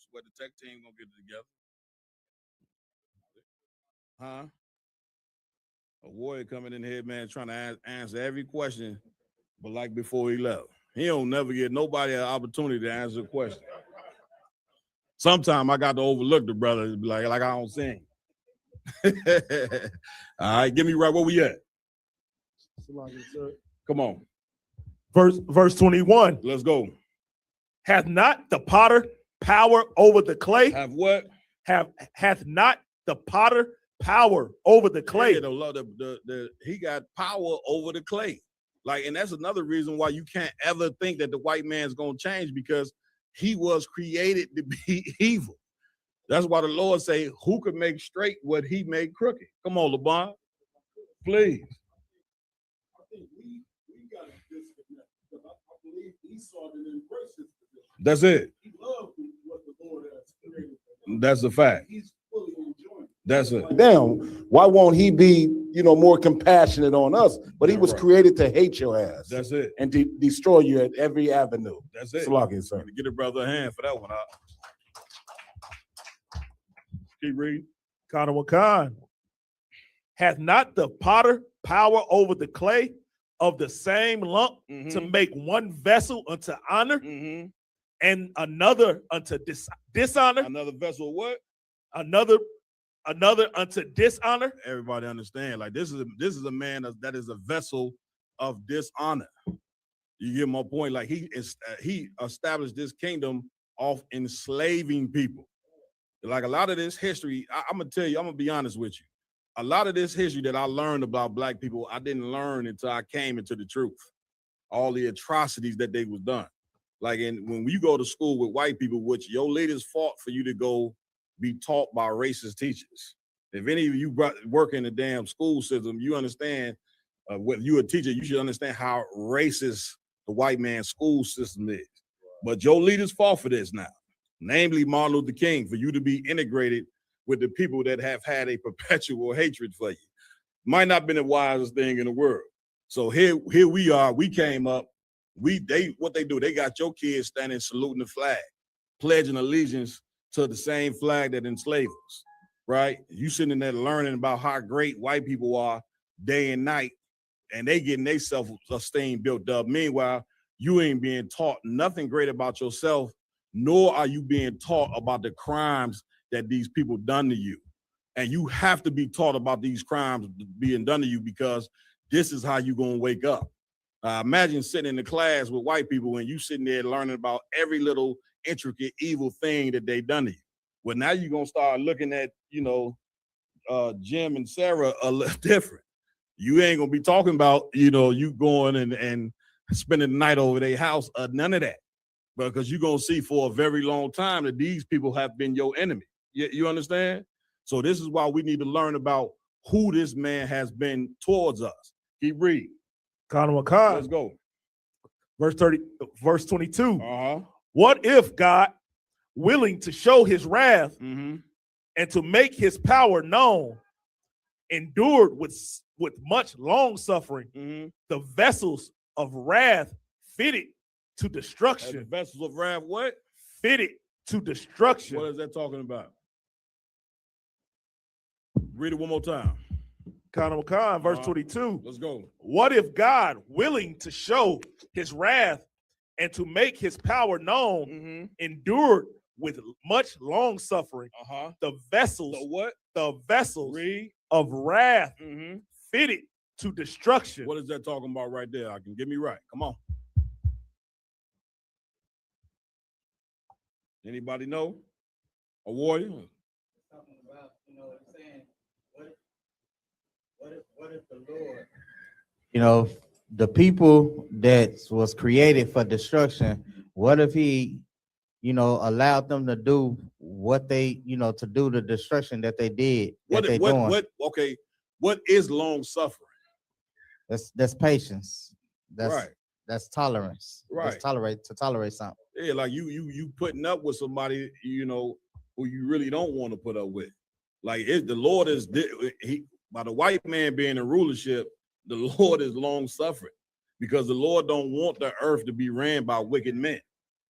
Sweat the tech team gonna get it together. Huh? A warrior coming in here, man, trying to answer every question, but like before he left. He don't never get nobody an opportunity to answer a question. Sometimes I got to overlook the brother, like I don't see him. All right, give me right where we at. Come on. Verse 21. Let's go. Hath not the potter power over the clay? Have what? Hath not the potter power over the clay? Yeah, he got power over the clay. Like, and that's another reason why you can't ever think that the white man's gonna change, because he was created to be evil. That's why the Lord say, who could make straight what he made crooked? Come on, LeBron. Please. I think we got to disconnect, because I believe Esau didn't embrace his position. That's it. He loved what the Lord has created. That's a fact. He's fully enjoying it. That's it. Damn, why won't he be, more compassionate on us? But he was created to hate your ass. That's it. And destroy you at every avenue. That's it. Salakia, sir. Get a brother a hand for that one. Keep reading. Khan. Hath not the potter power over the clay of the same lump to make one vessel unto honor and another unto dishonor? Another vessel what? Another unto dishonor. Everybody understand, like this is a man that is a vessel of dishonor. You get my point? Like he established this kingdom off enslaving people. Like a lot of this history, I'm gonna tell you, I'm gonna be honest with you. A lot of this history that I learned about Black people, I didn't learn until I came into the truth. All the atrocities that they was done. Like, when you go to school with white people, which your leaders fought for you to go be taught by racist teachers. If any of you work in the damn school system, you understand, whether you're a teacher, you should understand how racist the white man's school system is. But your leaders fought for this now, namely Martin Luther King, for you to be integrated with the people that have had a perpetual hatred for you. Might not have been the wisest thing in the world. So here we are, we came up, what they do, they got your kids standing saluting the flag, pledging allegiance to the same flag that enslaved us, right? You sitting there learning about how great white people are day and night, and they getting their self-esteem built up. Meanwhile, you ain't being taught nothing great about yourself, nor are you being taught about the crimes that these people done to you. And you have to be taught about these crimes being done to you, because this is how you gonna wake up. Imagine sitting in the class with white people and you sitting there learning about every little intricate evil thing that they done to you. Well, now you're gonna start looking at, Jim and Sarah a little different. You ain't gonna be talking about, you going and spending the night over their house, none of that. Because you're gonna see for a very long time that these people have been your enemy. You understand? So this is why we need to learn about who this man has been towards us. Keep reading. Let's go. Verse 22. What if God, willing to show his wrath and to make his power known, endured with much long suffering the vessels of wrath fitted to destruction? The vessels of wrath, what? Fitted to destruction. What is that talking about? Read it one more time. Verse 22. Let's go. What if God, willing to show his wrath and to make his power known, endured with much long suffering the vessels, the vessels of wrath fitted to destruction? What is that talking about right there? I can get me right. Come on. Anybody know? A warrior. Talking about, it's saying, what if the Lord, the people that was created for destruction, what if he, allowed them to do what they, to do the destruction that they did, Okay, what is long suffering? That's patience. Right. That's tolerance. Right. That's tolerate something. Yeah, like you putting up with somebody, who you really don't want to put up with. Like the Lord is by the white man being in rulership, the Lord is long suffering because the Lord don't want the earth to be ran by wicked men.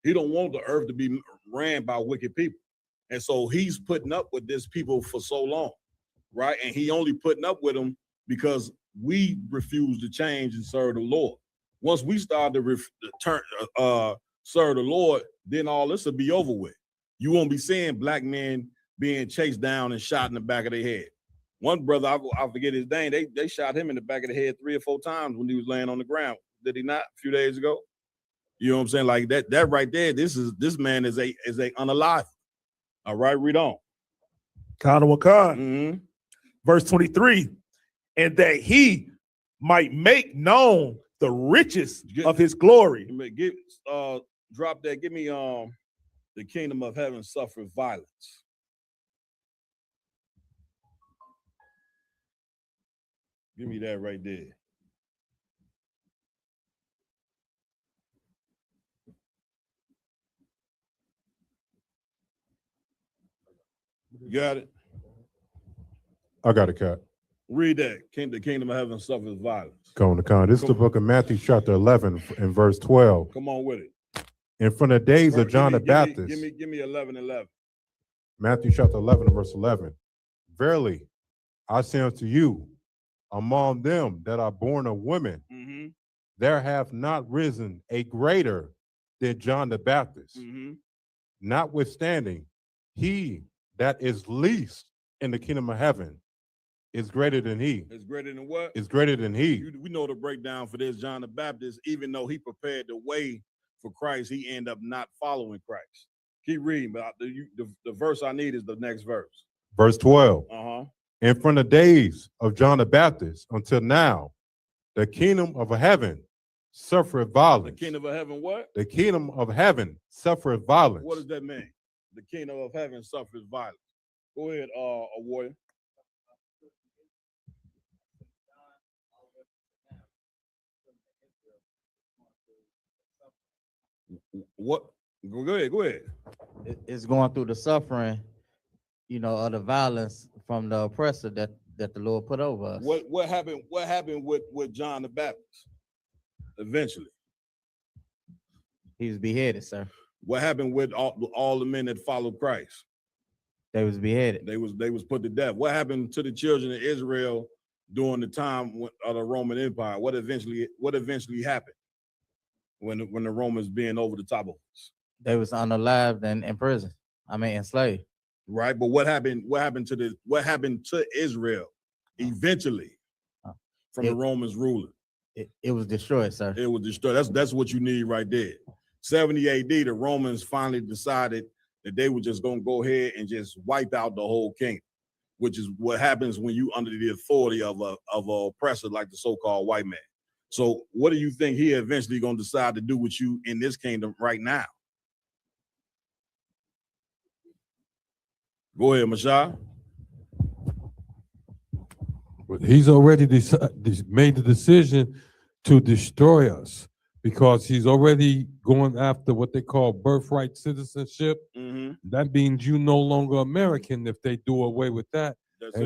He don't want the earth to be ran by wicked people. And so he's putting up with this people for so long, right? And he only putting up with them because we refuse to change and serve the Lord. Once we start to serve the Lord, then all this will be over with. You won't be seeing black men being chased down and shot in the back of their head. One brother, I forget his name, they shot him in the back of the head 3 or 4 times when he was laying on the ground. Did he not? A few days ago. You know what I'm saying? Like that right there, this man is a unalive. All right, read on. Mm-hmm. Verse 23, and that he might make known the riches of his glory. Drop that. Give me the kingdom of heaven suffered violence. Give me that right there. You got it? I got it, Cat. Read that. The kingdom of heaven suffers violence. This is the book of Matthew, chapter 11, and verse 12. Come on with it. And from the days of John the Baptist. Give me 11:11. Matthew chapter 11, verse 11. Verily, I say unto you, among them that are born of women, there hath not risen a greater than John the Baptist. Notwithstanding, he that is least in the kingdom of heaven is greater than he. It's greater than what? Is greater than he. We know the breakdown for this. John the Baptist, even though he prepared the way for Christ, he ended up not following Christ. Keep reading, but the verse I need is the next verse. Verse 12. And from the days of John the Baptist until now, the kingdom of heaven suffereth violence. The kingdom of heaven what? The kingdom of heaven suffereth violence. What does that mean? The kingdom of heaven suffers violence. Go ahead, a warrior. What? Go ahead. It's going through the suffering, of the violence from the oppressor that the Lord put over us. What happened with John the Baptist? Eventually, he was beheaded, sir. What happened with all the men that followed Christ? They was beheaded. They was put to death. What happened to the children of Israel during the time of the Roman Empire? What eventually happened when the Romans being over the top of us? They was unalived and in prison. Enslaved. Right, but what happened to Israel eventually from the Romans ruling? It was destroyed, sir. It was destroyed. That's what you need right there. 70 AD, the Romans finally decided that they were just going to go ahead and just wipe out the whole kingdom, which is what happens when you under the authority of a oppressor like the so-called white man. So what do you think he eventually going to decide to do with you in this kingdom right now? Go ahead, Mashah. But he's already made the decision to destroy us because he's already going after what they call birthright citizenship. That means you're no longer American if they do away with that.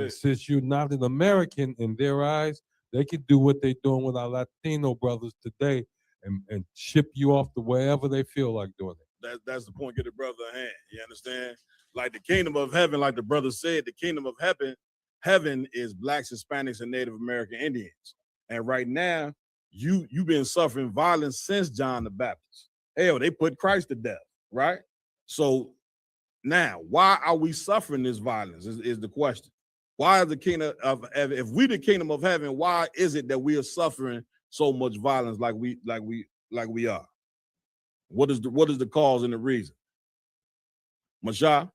Since you're not an American in their eyes, they can do what they're doing with our Latino brothers today and ship you off to wherever they feel like doing it. That's the point. Get the brother a hand. You understand? Like the kingdom of heaven, like the brother said, the kingdom of heaven is blacks, Hispanics, and Native American Indians. And right now, you've been suffering violence since John the Baptist. Hell, they put Christ to death, right? So now, why are we suffering this violence? Is the question. Why is the kingdom of heaven? If we the kingdom of heaven, why is it that we are suffering so much violence like we are? What is the cause and the reason? Mashah?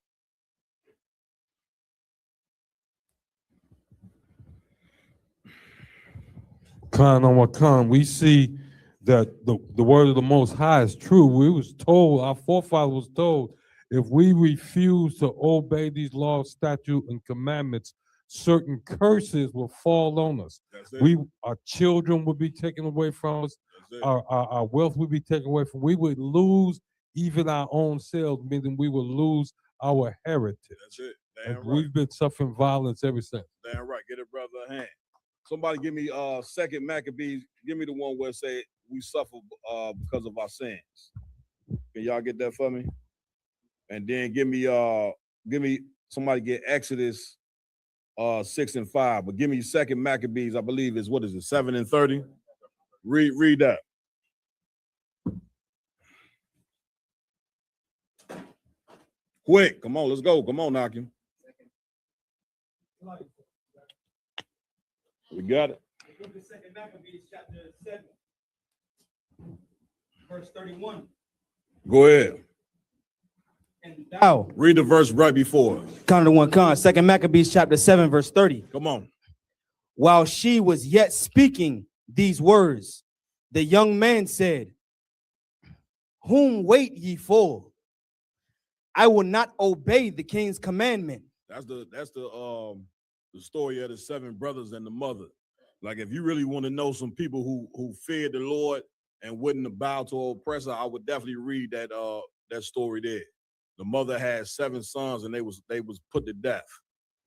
Khan, we see that the word of the Most High is true. We was told, our forefather was told, if we refuse to obey these laws, statutes, and commandments, certain curses will fall on us. Our children will be taken away from us. Our wealth will be taken away from. We would lose even our own selves, meaning we will lose our heritage. That's it. And Damn right. we've been suffering violence ever since. Damn right. Get it, brother, a hand. Somebody give me Second Maccabees. Give me the one where it say we suffer because of our sins. Can y'all get that for me? And then give me somebody get Exodus 6 and 5. But give me Second Maccabees. I believe is what is it 7 and 30. Read that. Quick, come on, let's go. Come on, Nakim. We got it. Second Maccabees, chapter 7, verse 31. Go ahead. And thou, read the verse right before. Count to one con. Second Maccabees, chapter 7, verse 30. Come on. While she was yet speaking these words, the young man said, whom wait ye for? I will not obey the king's commandment. That's the story of the 7 brothers and the mother. Like if you really want to know some people who feared the Lord and wouldn't bow to oppressor, I would definitely read that story there. The mother had 7 sons and they was put to death.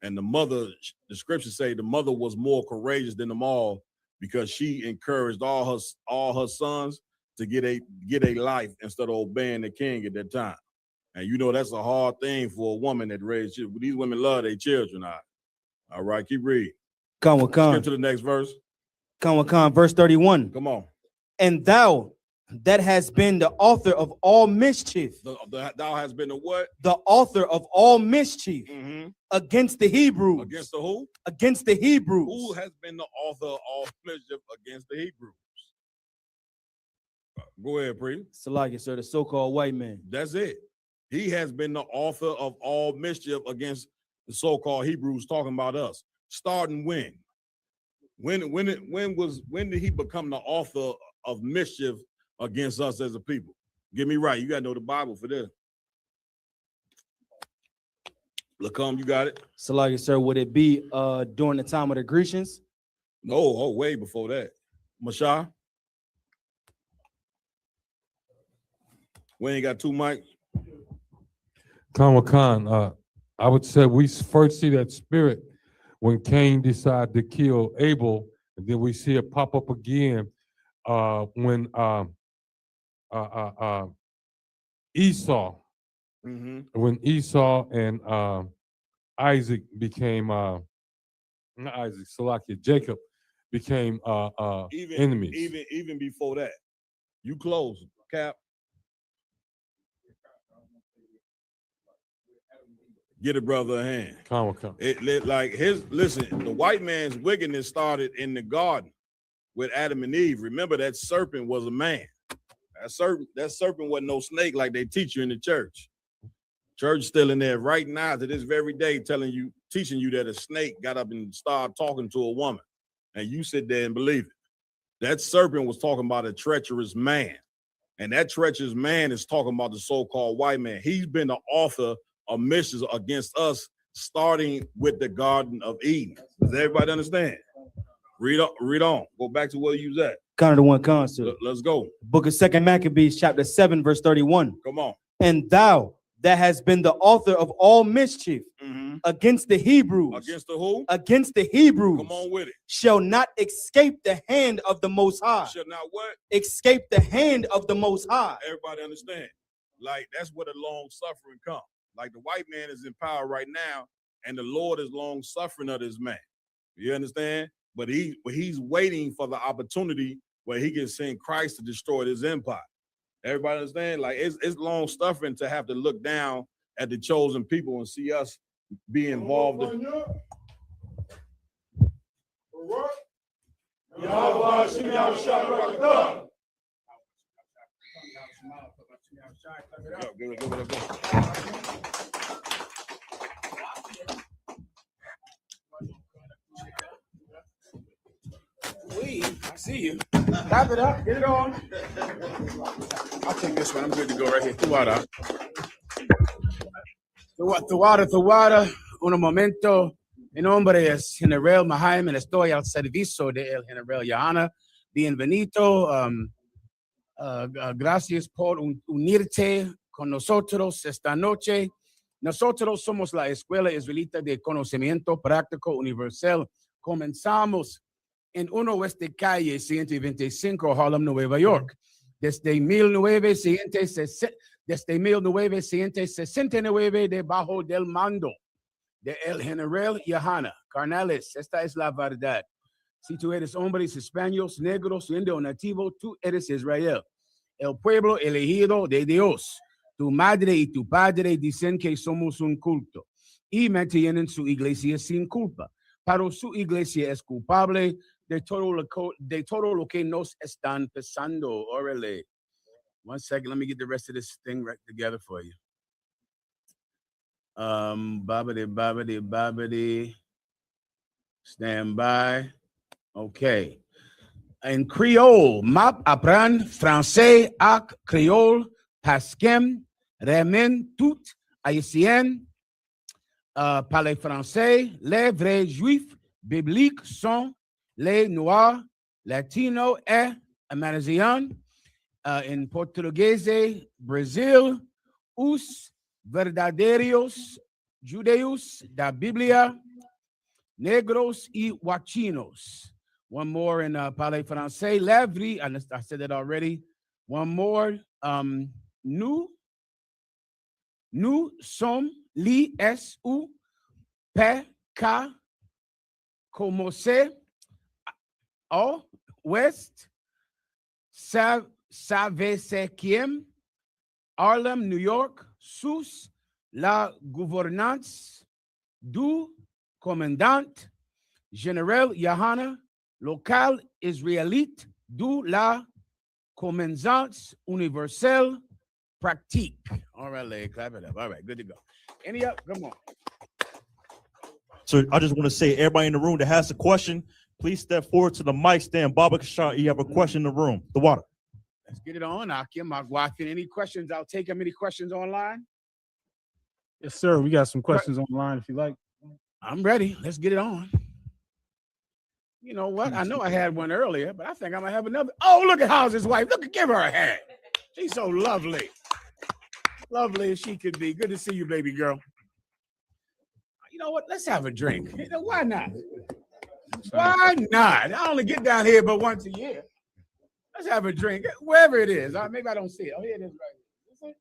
And the mother, the scriptures say the mother was more courageous than them all because she encouraged all her sons to get a life instead of obeying the king at that time. And you know that's a hard thing for a woman that raised children. These women love their children. All right, keep reading. Skip to the next verse. Verse 31. Come on. And thou that has been the author of all mischief. Thou has been the what? The author of all mischief against the Hebrews. Against the who? Against the Hebrews. Who has been the author of all mischief against the Hebrews? Go ahead, Pre. Salakia, sir, the so-called white man. That's it. He has been the author of all mischief against the so-called Hebrews, talking about us. Starting when? When did he become the author of mischief against us as a people? Get me right. You gotta know the Bible for this. Lacombe, you got it? Salakia, sir, would it be during the time of the Grecians? No, way before that. Mashah? We ain't got 2 mics. Khan, I would say we first see that spirit when Cain decided to kill Abel, and then we see it pop up again when Esau, when Esau and Isaac became not Isaac, Salakia, Jacob became enemies. Even before that, you close, Cap. Get a brother a hand. Come. Listen, the white man's wickedness started in the garden with Adam and Eve. Remember that serpent was a man. That serpent wasn't no snake like they teach you in the church. Church still in there right now to this very day teaching you that a snake got up and started talking to a woman. And you sit there and believe it. That serpent was talking about a treacherous man. And that treacherous man is talking about the so-called white man. He's been the author of mischief against us, starting with the Garden of Eden. Does everybody understand? Read on. Go back to where you was at. Count to one concept. Let's go. Book of Second Maccabees, chapter 7, verse 31. Come on. And thou that has been the author of all mischief against the Hebrews. Against the who? Against the Hebrews. Come on with it. Shall not escape the hand of the Most High. Shall not what? Escape the hand of the Most High. Everybody understand? Like that's where the long suffering comes. Like the white man is in power right now, and the Lord is long suffering of this man. You understand? But he's waiting for the opportunity where he can send Christ to destroy his empire. Everybody understand? Like it's long suffering to have to look down at the chosen people and see us be involved. I see you. Wrap it up. Get it on. I'll take this one. I'm good to go right here. Tuwada. Tuwada. Un momento. Mi nombre es General Mahayaman. Estoy al servicio de el General YAHANNA. Bienvenido. Gracias por unirte con nosotros esta noche. Nosotros somos la Escuela Israelita de Conocimiento Práctico Universal. Comenzamos en 1 Oeste Calle 125, Harlem, Nueva York. Desde 1969, debajo del mando de el General YAHANNA. Carnales, esta es la verdad. Si tú eres hombres españoles, negros, indio, nativo, tú eres Israel. El pueblo elegido de Dios. Tu madre y tu padre dicen que somos un culto y mantienen su iglesia sin culpa. Pero su iglesia es culpable de todo lo que nos están pasando. Órale. 1 second, let me get the rest of this thing right together for you. Babidi. Stand by. Okay. En Creole, map apprendre français ak Creole, pasquem, remen tout haïtien, parler français, les vrais juifs bibliques sont les noirs, latinos et américains. En portugués, Brasil, os verdadeiros judeus da Biblia, negros y huachinos. One more in parler français, lèvres, I said that already. One more, nous sommes l'I.S.U.P.K. Commencé au ouest, savez-vous, Harlem, New York, sous la gouvernance du commandant général YAHANNA, local israélite de la Commandance universelle pratique. All right, clap it up. All right, good to go. Any up? Come on. So I just want to say, everybody in the room that has a question, please step forward to the mic stand. Baba Kashar, you have a question in the room. The water. Let's get it on, Akim. Any questions? I'll take them. Any questions online? Yes, sir. We got some questions online if you like. I'm ready. Let's get it on. You know what? I know I had one earlier, but I think I'm gonna have another. Oh, look at how's his wife. Look, give her a hand. She's so lovely. Lovely as she could be. Good to see you, baby girl. You know what? Let's have a drink. You know, why not? Why not? I only get down here but once a year. Let's have a drink, wherever it is. Maybe I don't see it. Oh, here it is right here.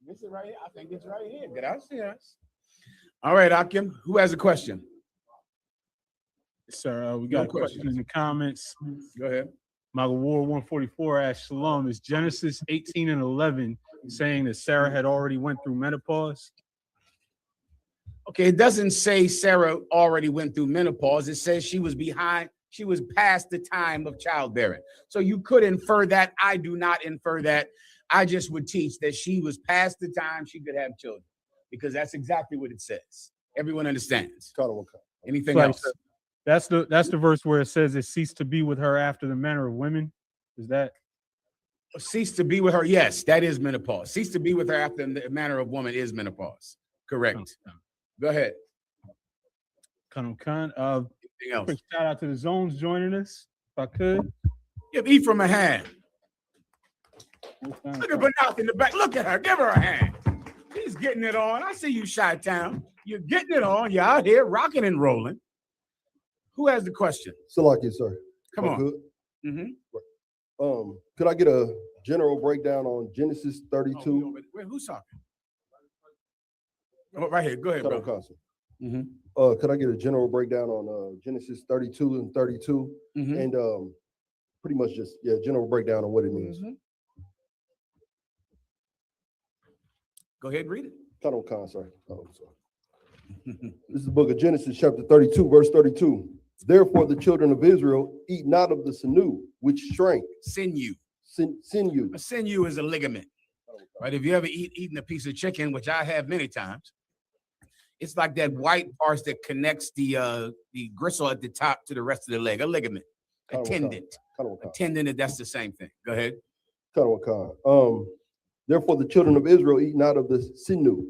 This is right here. I think it's right here. Gracias. All right, Akim, who has a question? Sir, we got questions and comments. Go ahead. Maga War 144 asked Shalom, is Genesis 18:11 saying that Sarah had already went through menopause? Okay, it doesn't say Sarah already went through menopause. It says she was past the time of childbearing. So you could infer that. I do not infer that. I just would teach that she was past the time she could have children, because that's exactly what it says. Everyone understands. Anything else? That's the verse where it says it ceased to be with her after the manner of women. Is that cease to be with her? Yes, that is menopause. Cease to be with her after the manner of woman is menopause. Correct. Go ahead. Anything else? Quick shout out to the Zones joining us, if I could. Give Ephraim a hand. Look at Banath in the back. Look at her. Give her a hand. She's getting it on. I see you, Chi-Town. You're getting it on. You're out here rocking and rolling. Who has the question? Salaki, sir. Come on. Good. Mm-hmm. Could I get a general breakdown on Genesis 32? Wait, who's talking? Oh, right here. Go ahead, bro. Mm-hmm. Could I get a general breakdown on Genesis 32 and 32? Mm-hmm. And pretty much just, general breakdown on what it means. Mm-hmm. Go ahead and read it. Sorry. This is the book of Genesis, chapter 32, verse 32. Therefore, the children of Israel eat not of the sinew, which shrank. Sinew. Sinew. A sinew is a ligament. Right? If you ever eaten a piece of chicken, which I have many times, It's like that white part that connects the gristle at the top to the rest of the leg, a ligament, a tendon. A tendon, that's the same thing. Go ahead. Therefore the children of Israel eat not of the sinew,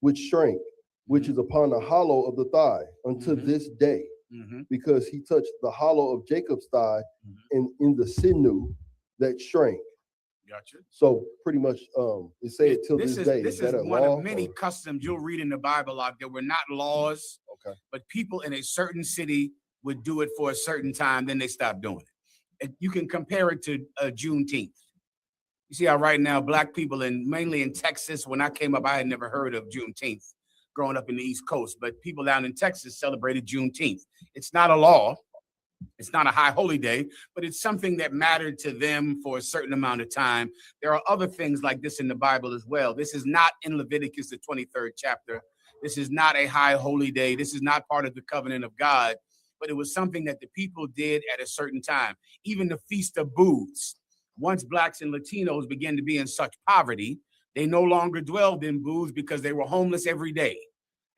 which shrank, which is upon the hollow of the thigh until this day, because he touched the hollow of Jacob's thigh and in the sinew that shrank. Gotcha. So pretty much it said till this day. This is one of many customs you'll read in the Bible out there were not laws, but people in a certain city would do it for a certain time, then they stopped doing it. And you can compare it to Juneteenth. You see how right now black people, and mainly in Texas, when I came up, I had never heard of Juneteenth growing up in the East Coast, but people down in Texas celebrated Juneteenth. It's not a law. It's not a high holy day, but it's something that mattered to them for a certain amount of time. There are other things like this in the Bible as well. This is not in Leviticus, the 23rd chapter. This is not a high holy day. This is not part of the covenant of God, but it was something that the people did at a certain time. Even the Feast of Booths. Once blacks and Latinos began to be in such poverty, they no longer dwelled in booths because they were homeless every day.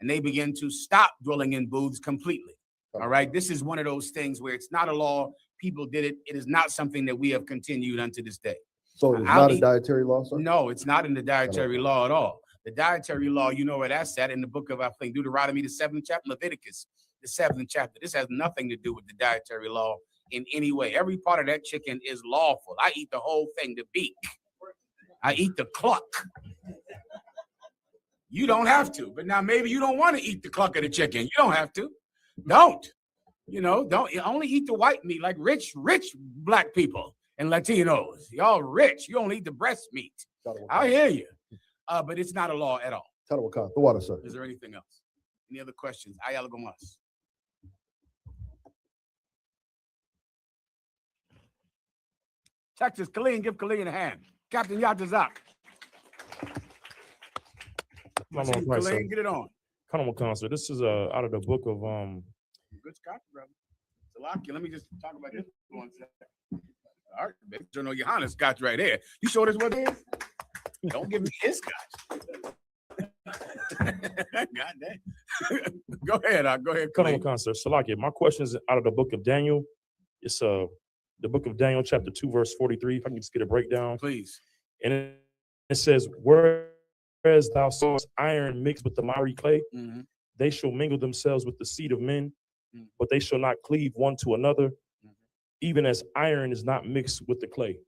And they began to stop dwelling in booths completely. All right. This is one of those things where it's not a law. People did it. It is not something that we have continued unto this day. So it's not a dietary law, sir? No, it's not in the dietary law at all. The dietary law, you know where that's at in the book of, I think, Deuteronomy, the 7th chapter, Leviticus, the 7th chapter. This has nothing to do with the dietary law in any way. Every part of that chicken is lawful. I eat the whole thing, the beak. I eat the cluck. You don't have to. But now maybe you don't want to eat the cluck of the chicken. You don't have to. Don't. You know, don't only eat the white meat like rich black people and Latinos. Y'all rich. You only eat the breast meat. I hear you. But it's not a law at all. The water, sir. Is there anything else? Any other questions? Hay algo más? Texas, Khalid, give Khalid a hand. Captain Yatazak. Khalid, get it on. Come on, concert. This is out of the book of Good Scotch, brother. Salaki, let me just talk about this for 1 second. All right, baby. You know, YAHANNA Scotch right here. You sure this what it is? Don't give me his Scotch. God damn. Go ahead. Go ahead. Come on, concert. Salaki, my question is out of the book of Daniel. It's the book of Daniel, chapter 2, verse 43. If I can just get a breakdown. Please. And it says, whereas thou sawest iron mixed with the miry clay, they shall mingle themselves with the seed of men, but they shall not cleave one to another, even as iron is not mixed with the clay.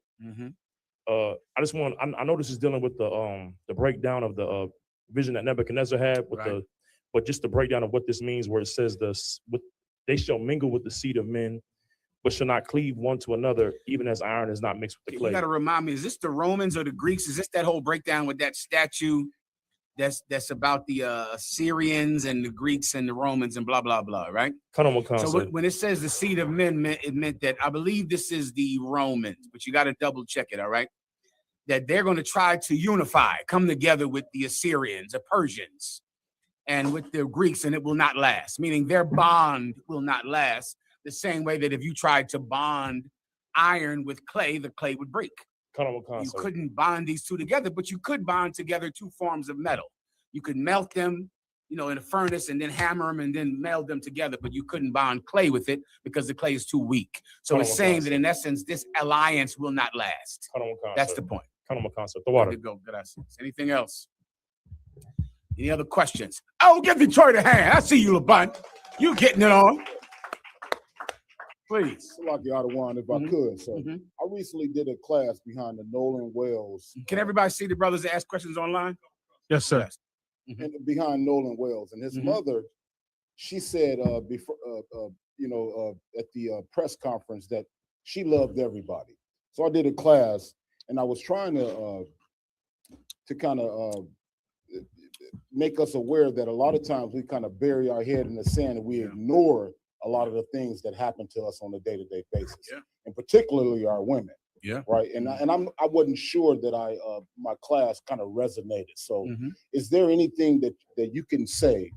I just want, I know this is dealing with the breakdown of the vision that Nebuchadnezzar had, with but just the breakdown of what this means, where it says they shall mingle with the seed of men, but shall not cleave one to another, even as iron is not mixed with the clay. You got to remind me, is this the Romans or the Greeks? Is this that whole breakdown with that statue that's about the Assyrians and the Greeks and the Romans and blah, blah, blah, right? So when it says the seed of men, it meant that, I believe this is the Romans, but you got to double check it, all right? That they're going to try to unify, come together with the Assyrians, the Persians, and with the Greeks, and it will not last, meaning their bond will not last. The same way that if you tried to bond iron with clay, the clay would break. You couldn't bond these two together, but you could bond together two forms of metal. You could melt them, in a furnace and then hammer them and then meld them together, but you couldn't bond clay with it because the clay is too weak. So it's saying that in essence, this alliance will not last. That's the point. The water. Go. Anything else? Any other questions? Oh, give Detroit a hand. I see you, LeBun. You getting it on. Please. Lucky out of one, if I could. So I recently did a class behind the Nolan Wells. Can everybody see the brothers that ask questions online? Yes, sir. And behind Nolan Wells. And his mother, she said before at the press conference that she loved everybody. So I did a class and I was trying to kind of make us aware that a lot of times we kind of bury our head in the sand and we ignore a lot of the things that happen to us on a day-to-day basis, and particularly our women. Right. And I wasn't sure that my class kind of resonated. So is there anything that you can say,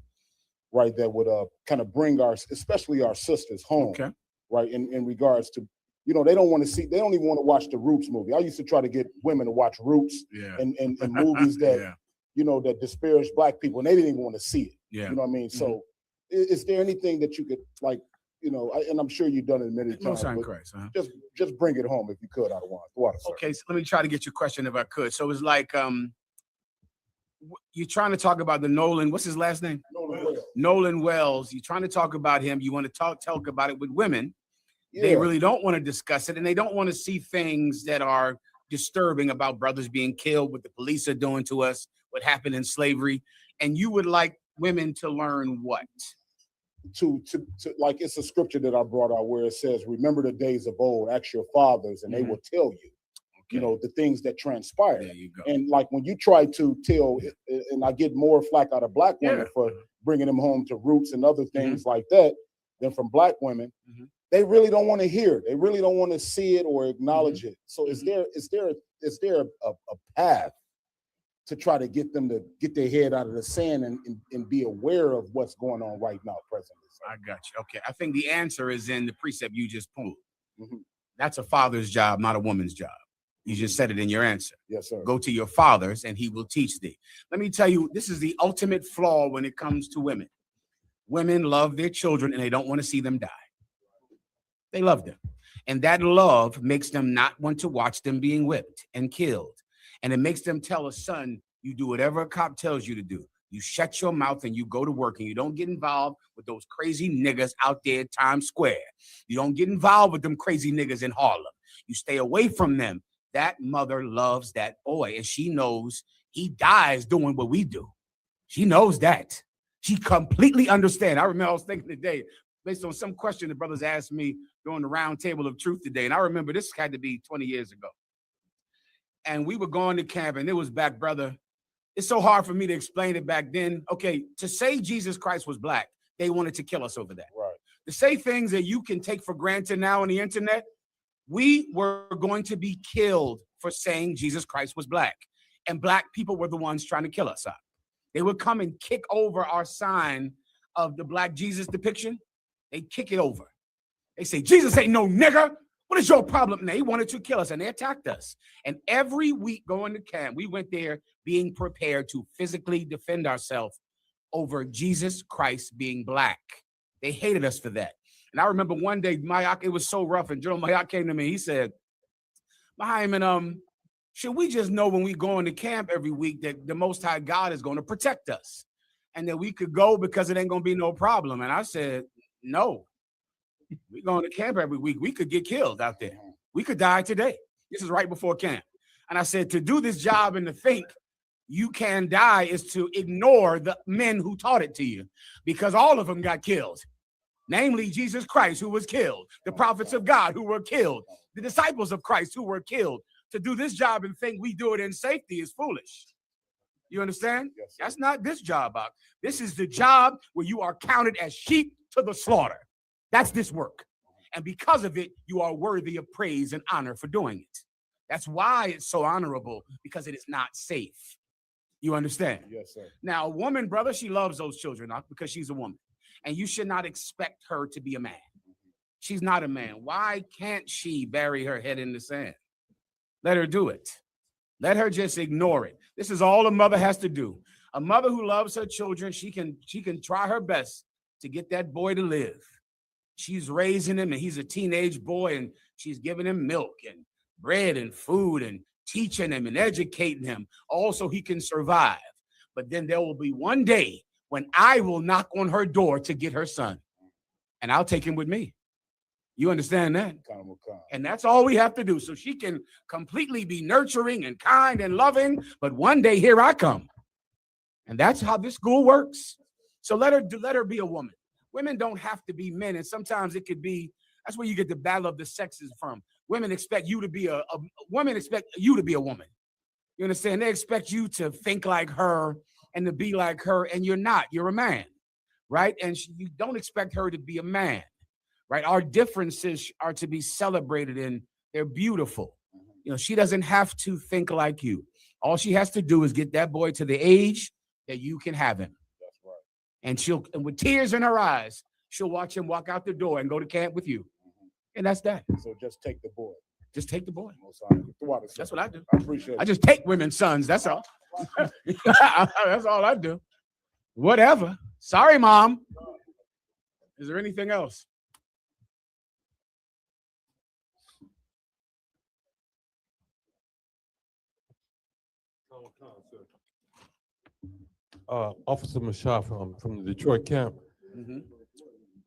right, that would kind of bring especially our sisters home, right, in regards to, they don't even want to watch the Roots movie. I used to try to get women to watch Roots and movies that, you know, that disparaged black people, and they didn't even want to see it. Yeah. You know what I mean? So is there anything that you could, like, you know, and I'm sure you've done it many times, Most but Christ, just bring it home if you could out of water. Okay, so let me try to get your question if I could. So it's like you're trying to talk about the Nolan, what's his last name? Nolan Wells. You're trying to talk about him. You want to talk about it with women. They really don't want to discuss it, and they don't want to see things that are disturbing about brothers being killed, what the police are doing to us, what happened in slavery. And you would like women to learn what? To like, it's a scripture that I brought out where it says, remember the days of old, ask your fathers, and they will tell you, you know, the things that transpired. There you go. And like when you try to tell, and I get more flack out of black women for bringing them home to roots and other things like that than from black women, they really don't want to hear it. They really don't want to see it or acknowledge it. So is there a path to try to get them to get their head out of the sand and be aware of what's going on right now, presently? I got you. Okay. I think the answer is in the precept you just pulled. That's a father's job, not a woman's job. You just said it in your answer. Yes, sir. Go to your fathers and he will teach thee. Let me tell you, this is the ultimate flaw when it comes to women. Women love their children and they don't want to see them die. They love them. And that love makes them not want to watch them being whipped and killed. And it makes them tell a son, you do whatever a cop tells you to do. You shut your mouth and you go to work and you don't get involved with those crazy niggas out there at Times Square. You don't get involved with them crazy niggas in Harlem. You stay away from them. That mother loves that boy and she knows he dies doing what we do. She knows that. She completely understands. I remember I was thinking today, based on some question the brothers asked me during the round table of truth today. And I remember this had to be 20 years ago. And we were going to camp and it was back, brother. It's so hard for me to explain it back then. Okay, to say Jesus Christ was black, they wanted to kill us over that. Right. To say things that you can take for granted now on the internet, we were going to be killed for saying Jesus Christ was black. And black people were the ones trying to kill us out. They would come and kick over our sign of the black Jesus depiction. They kick it over. They say, Jesus ain't no nigger. What is your problem? And they wanted to kill us and they attacked us. And every week going to camp, we went there being prepared to physically defend ourselves over Jesus Christ being black. They hated us for that. And I remember one day, Mayak, it was so rough. And General Mayak came to me. He said, Mahayaman, should we just know when we go into camp every week that the Most High God is going to protect us and that we could go because it ain't going to be no problem? And I said, no. We're going to camp every week. We could get killed out there. We could die today. This is right before camp. And I said, to do this job and to think you can die is to ignore the men who taught it to you, because all of them got killed. Namely, Jesus Christ, who was killed, the prophets of God who were killed, the disciples of Christ who were killed. To do this job and think we do it in safety is foolish. You understand? Yes, that's not this job. This is the job where you are counted as sheep to the slaughter. That's this work. And because of it, you are worthy of praise and honor for doing it. That's why it's so honorable, because it is not safe. You understand? Yes, sir. Now, a woman, brother, she loves those children because she's a woman. And you should not expect her to be a man. She's not a man. Why can't she bury her head in the sand? Let her do it. Let her just ignore it. This is all a mother has to do. A mother who loves her children, she can try her best to get that boy to live. She's raising him and he's a teenage boy and she's giving him milk and bread and food and teaching him and educating him all so he can survive. But then there will be one day when I will knock on her door to get her son and I'll take him with me. You understand that? And that's all we have to do. So she can completely be nurturing and kind and loving. But one day here I come. And that's how this school works. So let her be a woman. Women don't have to be men. And sometimes it could be, that's where you get the battle of the sexes from. Women expect you to be a woman expect you to be a woman. You understand? They expect you to think like her and to be like her. And you're not. You're a man. Right? And you don't expect her to be a man. Right? Our differences are to be celebrated and they're beautiful. You know, she doesn't have to think like you. All she has to do is get that boy to the age that you can have him. That's And right. and with tears in her eyes, she'll watch him walk out the door and go to camp with you. And that's that. So just take the boy. Just take the boy. That's That's what I do. I appreciate it. I just take women's sons. That's all. That's all I do. Whatever. Sorry, Mom. Is there anything else? Officer Mashah from the Detroit camp. Mhm.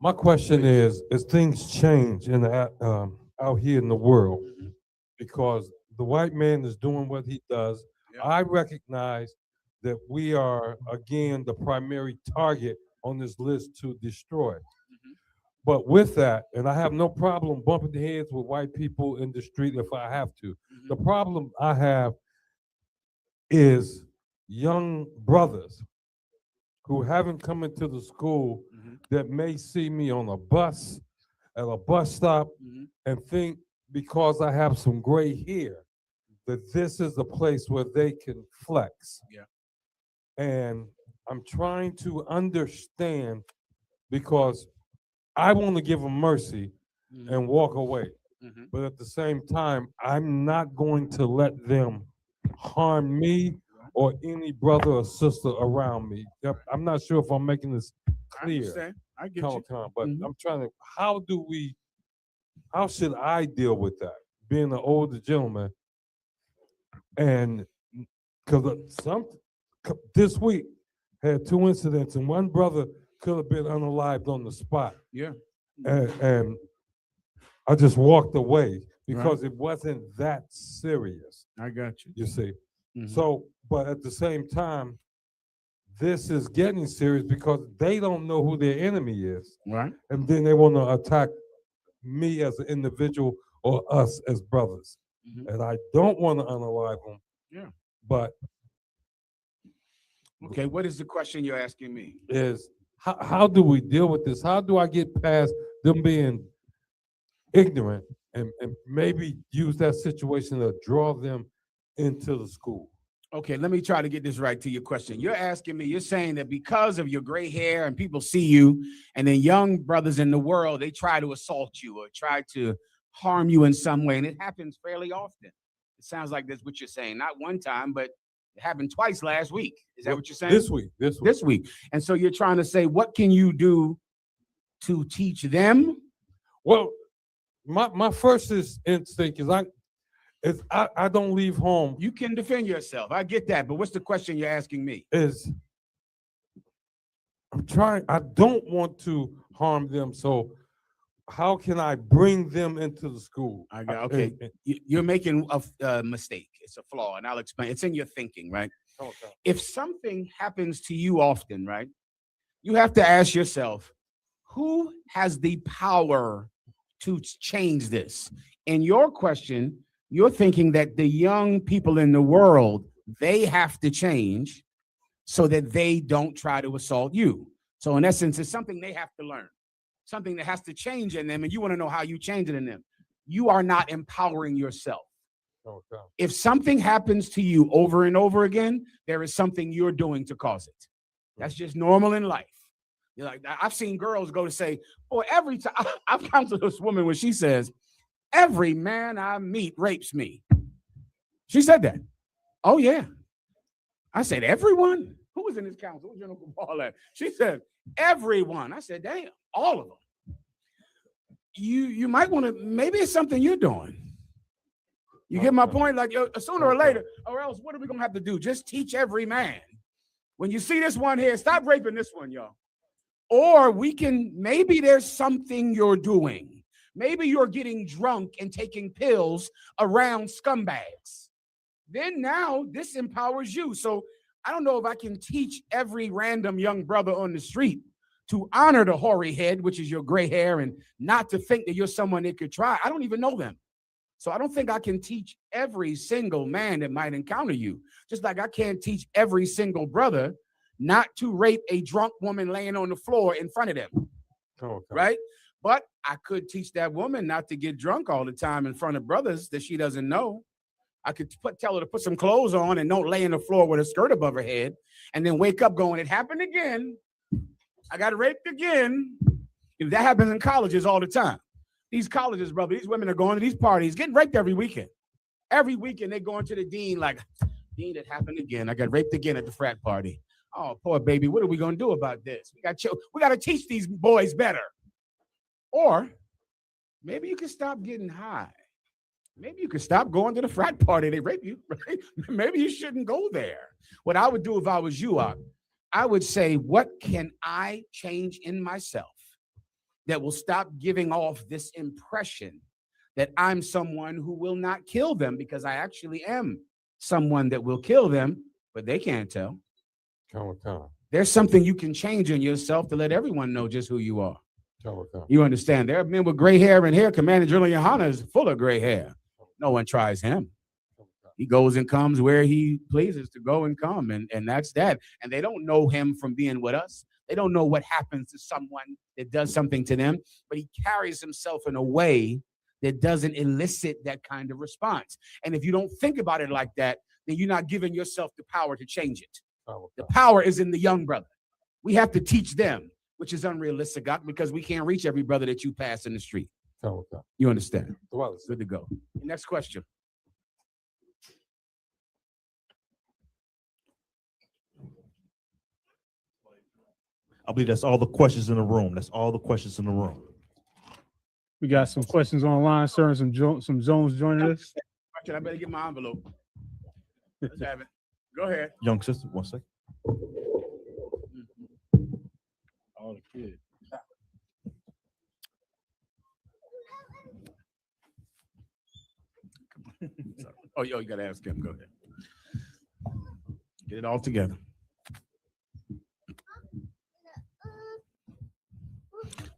My question is, as things change in out here in the world, because the white man is doing what he does, I recognize that we are, again, the primary target on this list to destroy. But with that, and I have no problem bumping heads with white people in the street if I have to. The problem I have is young brothers who haven't come into the school that may see me on a bus, at a bus stop, and think because I have some gray hair, that this is the place where they can flex. Yeah. And I'm trying to understand, because I want to give them mercy and walk away. But at the same time, I'm not going to let them harm me or any brother or sister around me. I'm not sure if I'm making this clear. I understand. I get you. But I'm trying to, how should I deal with that? Being an older gentleman, and because this week had 2 incidents, and one brother could have been unalived on the spot. Yeah. And I just walked away because it wasn't that serious. I got you. You see. So, but at the same time, this is getting serious because they don't know who their enemy is. Right. And then they want to attack me as an individual or us as brothers. And I don't want to unalive them. Yeah. But okay, what is the question you're asking me? Is how do we deal with this? How do I get past them being ignorant and maybe use that situation to draw them into the school? Okay, let me try to get this right to your question. You're asking me, you're saying that because of your gray hair and people see you, and then young brothers in the world, they try to assault you or try to harm you in some way, and it happens fairly often. It sounds like that's what you're saying. Not one time, but it happened twice last week. Is that what you're saying? This week. And so you're trying to say, what can you do to teach them? Well, my first instinct is I don't leave home. You can defend yourself. I get that. But what's the question you're asking me? I don't want to harm them. So how can I bring them into the school? Okay. You're making a mistake. It's a flaw, and I'll explain. It's in your thinking, right? Okay. If something happens to you often, right, you have to ask yourself, who has the power to change this? In your question, you're thinking that the young people in the world, they have to change so that they don't try to assault you. So in essence, it's something they have to learn, something that has to change in them, and you want to know how you change it in them. You are not empowering yourself. Okay. If something happens to you over and over again, there is something you're doing to cause it. That's just normal in life. You're like, I've seen girls go to say, boy, every time I've counseled this woman when she says, every man I meet rapes me. She said that. Oh, yeah. I said, everyone? Who was in this council? Who's your Uncle Paul at? She said, everyone. I said, damn, all of them. You might want to, maybe it's something you're doing. You get my point? Like, sooner or later, or else what are we going to have to do? Just teach every man. When you see this one here, stop raping this one, y'all. Or maybe there's something you're doing. Maybe you're getting drunk and taking pills around scumbags. Then now this empowers you. So I don't know if I can teach every random young brother on the street to honor the hoary head, which is your gray hair, and not to think that you're someone they could try. I don't even know them. So I don't think I can teach every single man that might encounter you. Just like I can't teach every single brother not to rape a drunk woman laying on the floor in front of them. Okay. Right? But I could teach that woman not to get drunk all the time in front of brothers that she doesn't know. I could tell her to put some clothes on and don't lay on the floor with a skirt above her head and then wake up going, it happened again. I got raped again. That happens in colleges all the time. These colleges, brother, these women are going to these parties, getting raped every weekend. Every weekend they going to the dean like, Dean, it happened again. I got raped again at the frat party. Oh, poor baby. What are we going to do about this? We got to teach these boys better. Or maybe you can stop getting high. Maybe you can stop going to the frat party. They rape you. Right? Maybe you shouldn't go there. What I would do if I was you, I would say, what can I change in myself that will stop giving off this impression that I'm someone who will not kill them, because I actually am someone that will kill them, but they can't tell. There's something you can change in yourself to let everyone know just who you are. You understand? There are men with gray hair and hair. Commander General YAHANNA is full of gray hair. No one tries him. He goes and comes where he pleases to go and come, and that's that. And they don't know him from being with us. They don't know what happens to someone that does something to them, but he carries himself in a way that doesn't elicit that kind of response. And if you don't think about it like that, then you're not giving yourself the power to change it. The power is in the young brother. We have to teach them, which is unrealistic, because we can't reach every brother that you pass in the street. You understand? Good to go. Next question. I believe that's all the questions in the room. That's all the questions in the room. We got some questions online, sir, and some zones joining us. I better get my envelope. Let's have it. Go ahead. Young sister, 1 second. All the kids. Oh, you got to ask him. Go ahead. Get it all together.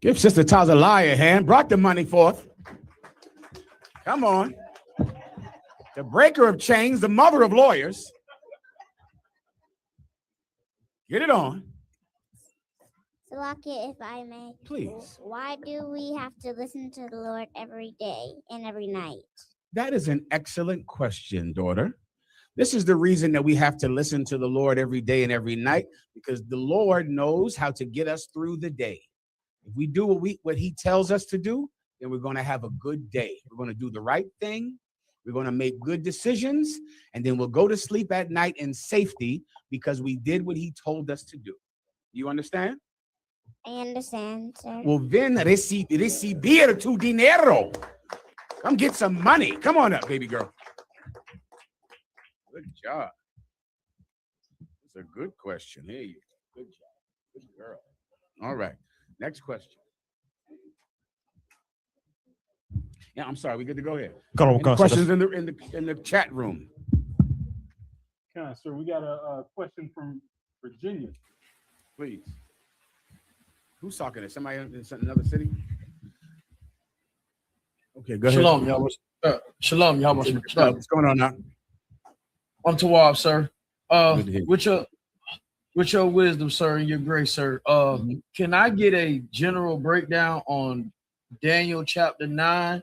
Give Sister Tazalai a hand. Brought the money forth. Come on. The breaker of chains, the mother of lawyers. Get it on. Salakia, if I may. Please. Why do we have to listen to the Lord every day and every night? That is an excellent question, daughter. This is the reason that we have to listen to the Lord every day and every night, because the Lord knows how to get us through the day. If we do what he tells us to do, then we're going to have a good day. We're going to do the right thing. We're going to make good decisions, and then we'll go to sleep at night in safety because we did what he told us to do. You understand? I understand, sir. Well, then recibir tu dinero. Come get some money. Come on up, baby girl. Good job. That's a good question. Hey, good job. Good girl. All right. Next question. Yeah, I'm sorry. We good to go ahead. Any questions in the chat room? Okay, sir. We got a question from Virginia. Please. Who's talking to somebody in another city? Okay, go ahead. Shalom, y'all. Shalom, y'all. What's going on now? I'm Tawab, sir. With your wisdom, sir, and your grace, sir. Can I get a general breakdown on Daniel chapter 9,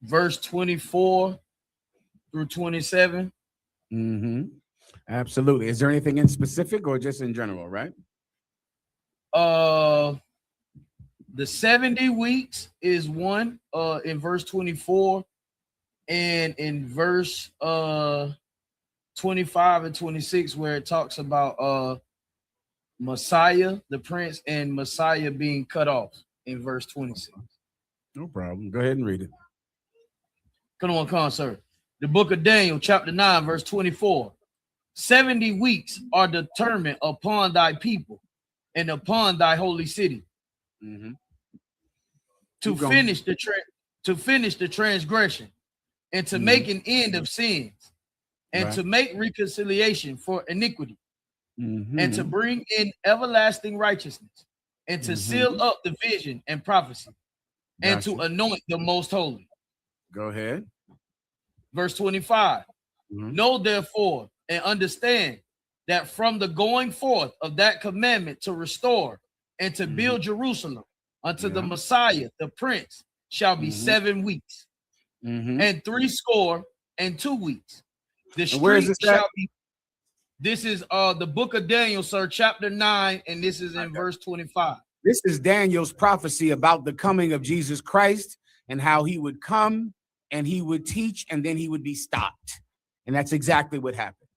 verse 24 through 27? Mm-hmm. Absolutely. Is there anything in specific or just in general, right? The 70 weeks is one in verse 24, and in verse 25 and 26, where it talks about Messiah, the prince, and Messiah being cut off in verse 26. No problem. Go ahead and read it. Come on, sir. The book of Daniel, chapter 9, verse 24. 70 weeks are determined upon thy people and upon thy holy city, to finish the transgression, and to make an end of sins, and to make reconciliation for iniquity, and to bring in everlasting righteousness, and to seal up the vision and prophecy, and to anoint the most holy. Go ahead. Verse 25. Know therefore and understand that from the going forth of that commandment to restore and to build Jerusalem unto the Messiah, the Prince, shall be 7 weeks, and 62 weeks. The street shall be. This is the book of Daniel, sir, chapter 9, and this is in verse 25. This is Daniel's prophecy about the coming of Jesus Christ and how he would come and he would teach and then he would be stopped. And that's exactly what happened.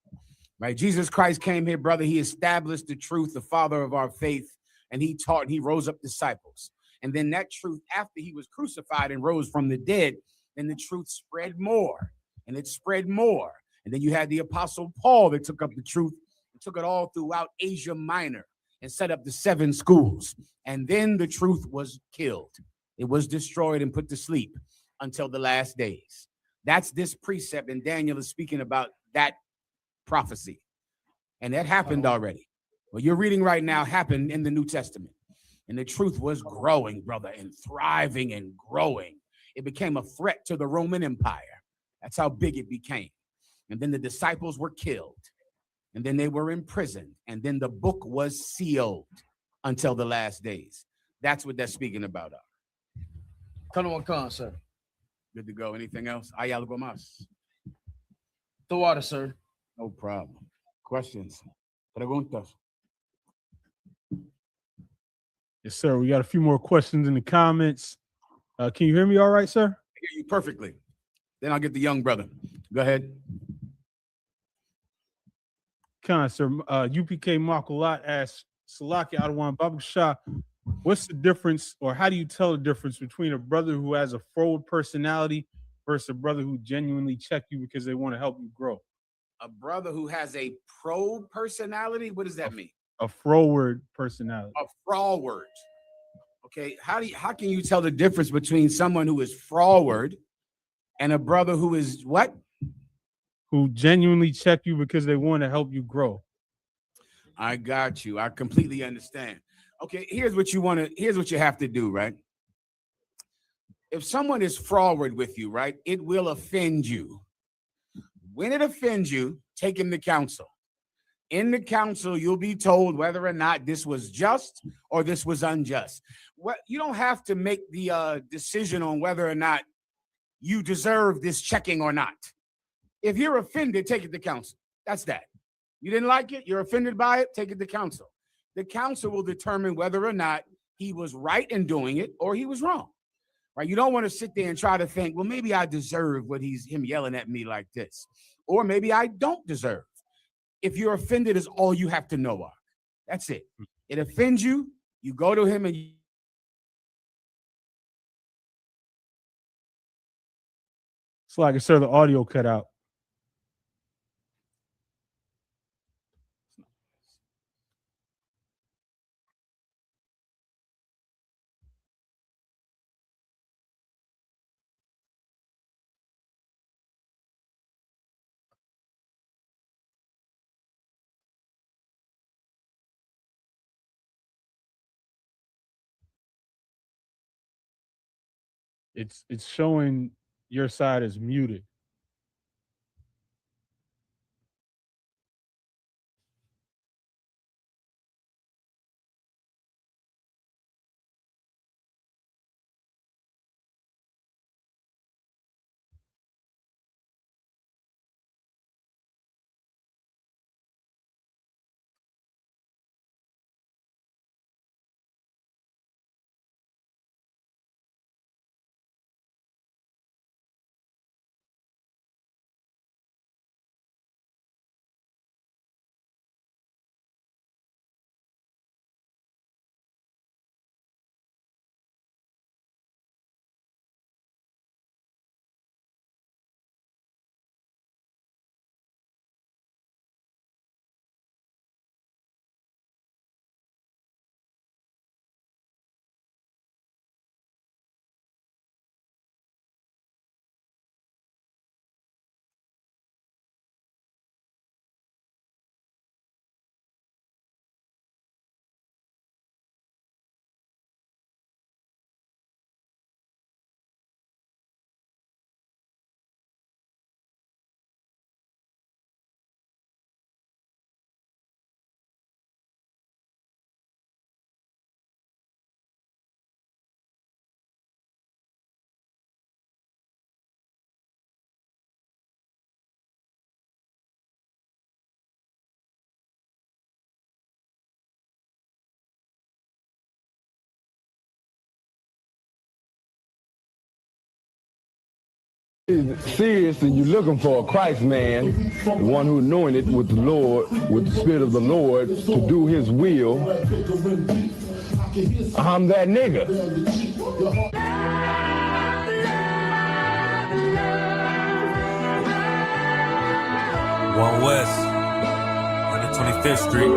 Right? Jesus Christ came here, brother. He established the truth, the father of our faith, and he taught and he rose up disciples. And then that truth, after he was crucified and rose from the dead, then the truth spread more and it spread more. And then you had the apostle Paul that took up the truth and took it all throughout Asia Minor and set up the 7 schools. And then the truth was killed. It was destroyed and put to sleep until the last days. That's this precept, and Daniel is speaking about that prophecy. And that happened already. What you're reading right now happened in the New Testament. And the truth was growing, brother, and thriving and growing. It became a threat to the Roman Empire. That's how big it became. And then the disciples were killed. And then they were imprisoned. And then the book was sealed until the last days. That's what that's speaking about. Come on, sir. Good to go. Anything else? Hay algo más? The water, sir. No problem. Questions? Preguntas? Yes, sir. We got a few more questions in the comments. Can you hear me all right, sir? I hear you perfectly. Then I'll get the young brother. Go ahead. Sir. UPK Makulat asks, Salaki Adawan Babu Shah, what's the difference, or how do you tell the difference between a brother who has a forward personality versus a brother who genuinely check you because they want to help you grow? A brother who has a pro personality? What does that mean? A forward personality. A froward. Okay, how can you tell the difference between someone who is froward and a brother who is what? Who genuinely check you because they want to help you grow. I got you. I completely understand. Okay, here's what you have to do, right? If someone is froward with you, right, it will offend you. When it offends you, take him to counsel. In the council, you'll be told whether or not this was just or this was unjust. You don't have to make the decision on whether or not you deserve this checking or not. If you're offended, take it to council. That's that. You didn't like it, you're offended by it, take it to council. The council will determine whether or not he was right in doing it or he was wrong. Right? You don't want to sit there and try to think, well, maybe I deserve what him yelling at me like this, or maybe I don't deserve. If you're offended, is all you have to know of. That's it. It offends you, you go to him and It's like, sir, the audio cut out. It's showing your side is muted. serious and you're looking for a Christ man, the one who's anointed with the Lord, with the Spirit of the Lord to do his will, I'm that nigga. One West, 125th Street.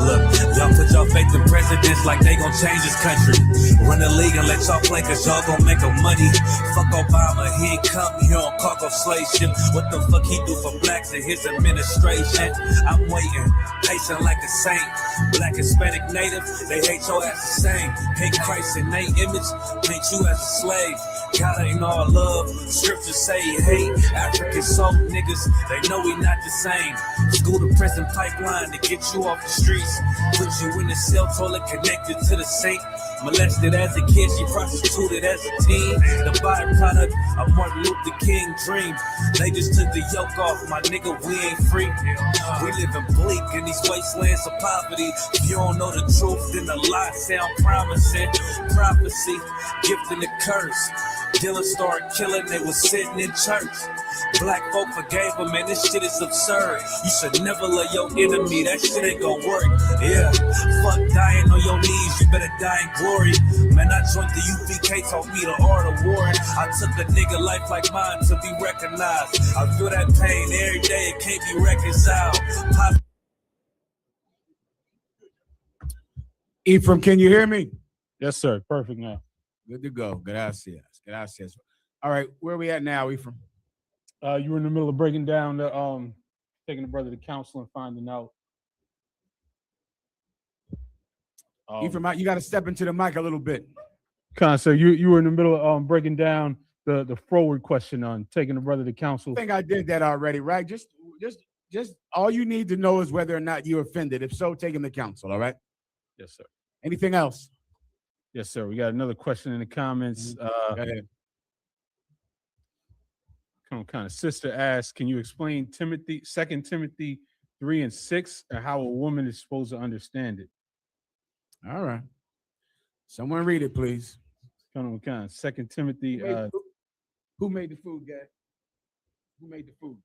Look, y'all put y'all faith in presidents like they gon' change this country. Run the league and let y'all play cause y'all gon' make a money. Fuck Obama, he ain't come here on cargo slave ship. What the fuck he do for blacks in his administration? I'm waiting, patient like a saint. Black, Hispanic, Native, they hate your ass the same. Hate Christ in their image, paint you as a slave. God ain't all love, scriptures say he hate. African soul niggas, they know we not the same. School to prison pipeline to get you off the streets. Put you in the cell, toilet connected to the sink. Molested as a kid, she prostituted as a teen. The byproduct of Martin Luther King dream. They just took the yoke off, my nigga, we ain't free. We living bleak in these wastelands of poverty. If you don't know the truth, then the lie sound promising. Prophecy, gift and the curse. Dylan started killing, they was sitting in church. Black folk forgave him, man, this shit is absurd. You should never love your enemy, that shit ain't gon' work. Yeah, fuck dying on your knees, you better die in glory. Man, I joined the U.P.K, taught me the art of warring. I took a nigga life like mine to be recognized. I feel that pain every day, it can't be reconciled. Ephraim, can you hear me? Yes, sir. Perfect now. Good to go. Gracias. Gracias. All right, where are we at now, Ephraim? You were in the middle of breaking down the taking the brother to counsel and finding out. Ephraim, you got to step into the mic a little bit. So you were in the middle of breaking down the forward question on taking the brother to counsel. I think I did that already, right? Just all you need to know is whether or not you're offended. If so, take him to counsel, all right? Yes, sir. Anything else? Yes, sir. We got another question in the comments. Go ahead. Kind of sister asks, can you explain 2 Timothy 3:6 and how a woman is supposed to understand it? All right. Someone read it, please. Kind of 2 Timothy. Who made the food, guy? Who made the food?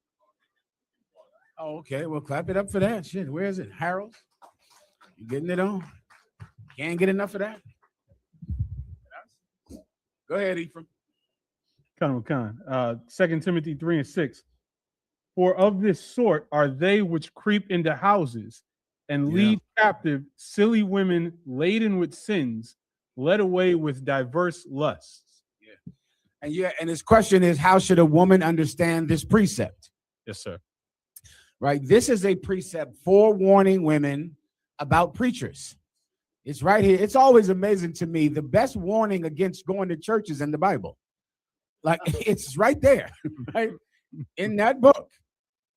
Oh, okay. Well, clap it up for that. Shit, where is it? Harold? You getting it on? Can't get enough of that. Go ahead, Ephraim. 2 Timothy 3:6. For of this sort are they which creep into houses and lead captive silly women laden with sins, led away with diverse lusts. And his question is, how should a woman understand this precept? Yes, sir. Right. This is a precept forewarning women about preachers. It's right here. It's always amazing to me. The best warning against going to church is in the Bible. Like, it's right there, right? In that book.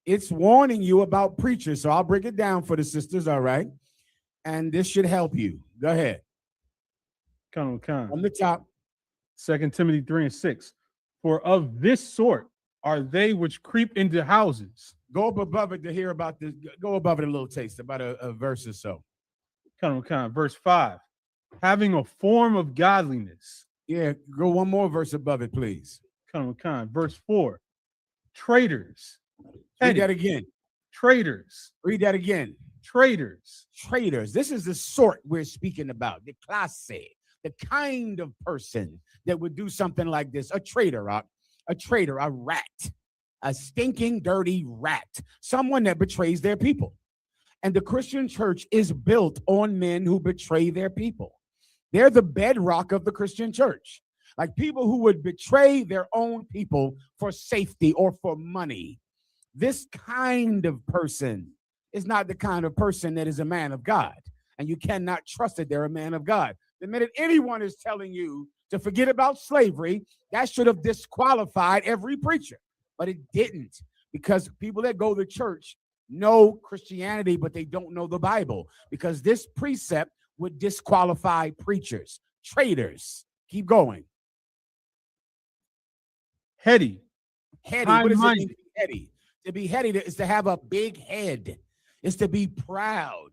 It's warning you about preachers. So I'll break it down for the sisters, all right? And this should help you. Go ahead. On the top. 2 Timothy 3:6. For of this sort are they which creep into houses. Go up above it to hear about this. Go above it a little taste, about a verse or so. Verse 5. Having a form of godliness. Yeah, go one more verse above it, please. Verse 4. Traitors. Read that again. Traitors. Read that again. Traitors. Traitors. This is the sort we're speaking about. The classe, the kind of person that would do something like this. A traitor, a rat, a stinking, dirty rat, someone that betrays their people. And the Christian church is built on men who betray their people. They're the bedrock of the Christian church. Like people who would betray their own people for safety or for money. This kind of person is not the kind of person that is a man of God. And you cannot trust that they're a man of God. The minute anyone is telling you to forget about slavery, that should have disqualified every preacher. But it didn't, because people that go to church know Christianity, but they don't know the Bible, because this precept would disqualify preachers, traitors. Keep going. Heady. What does it mean to be heady? To be heady is to have a big head. It's to be proud.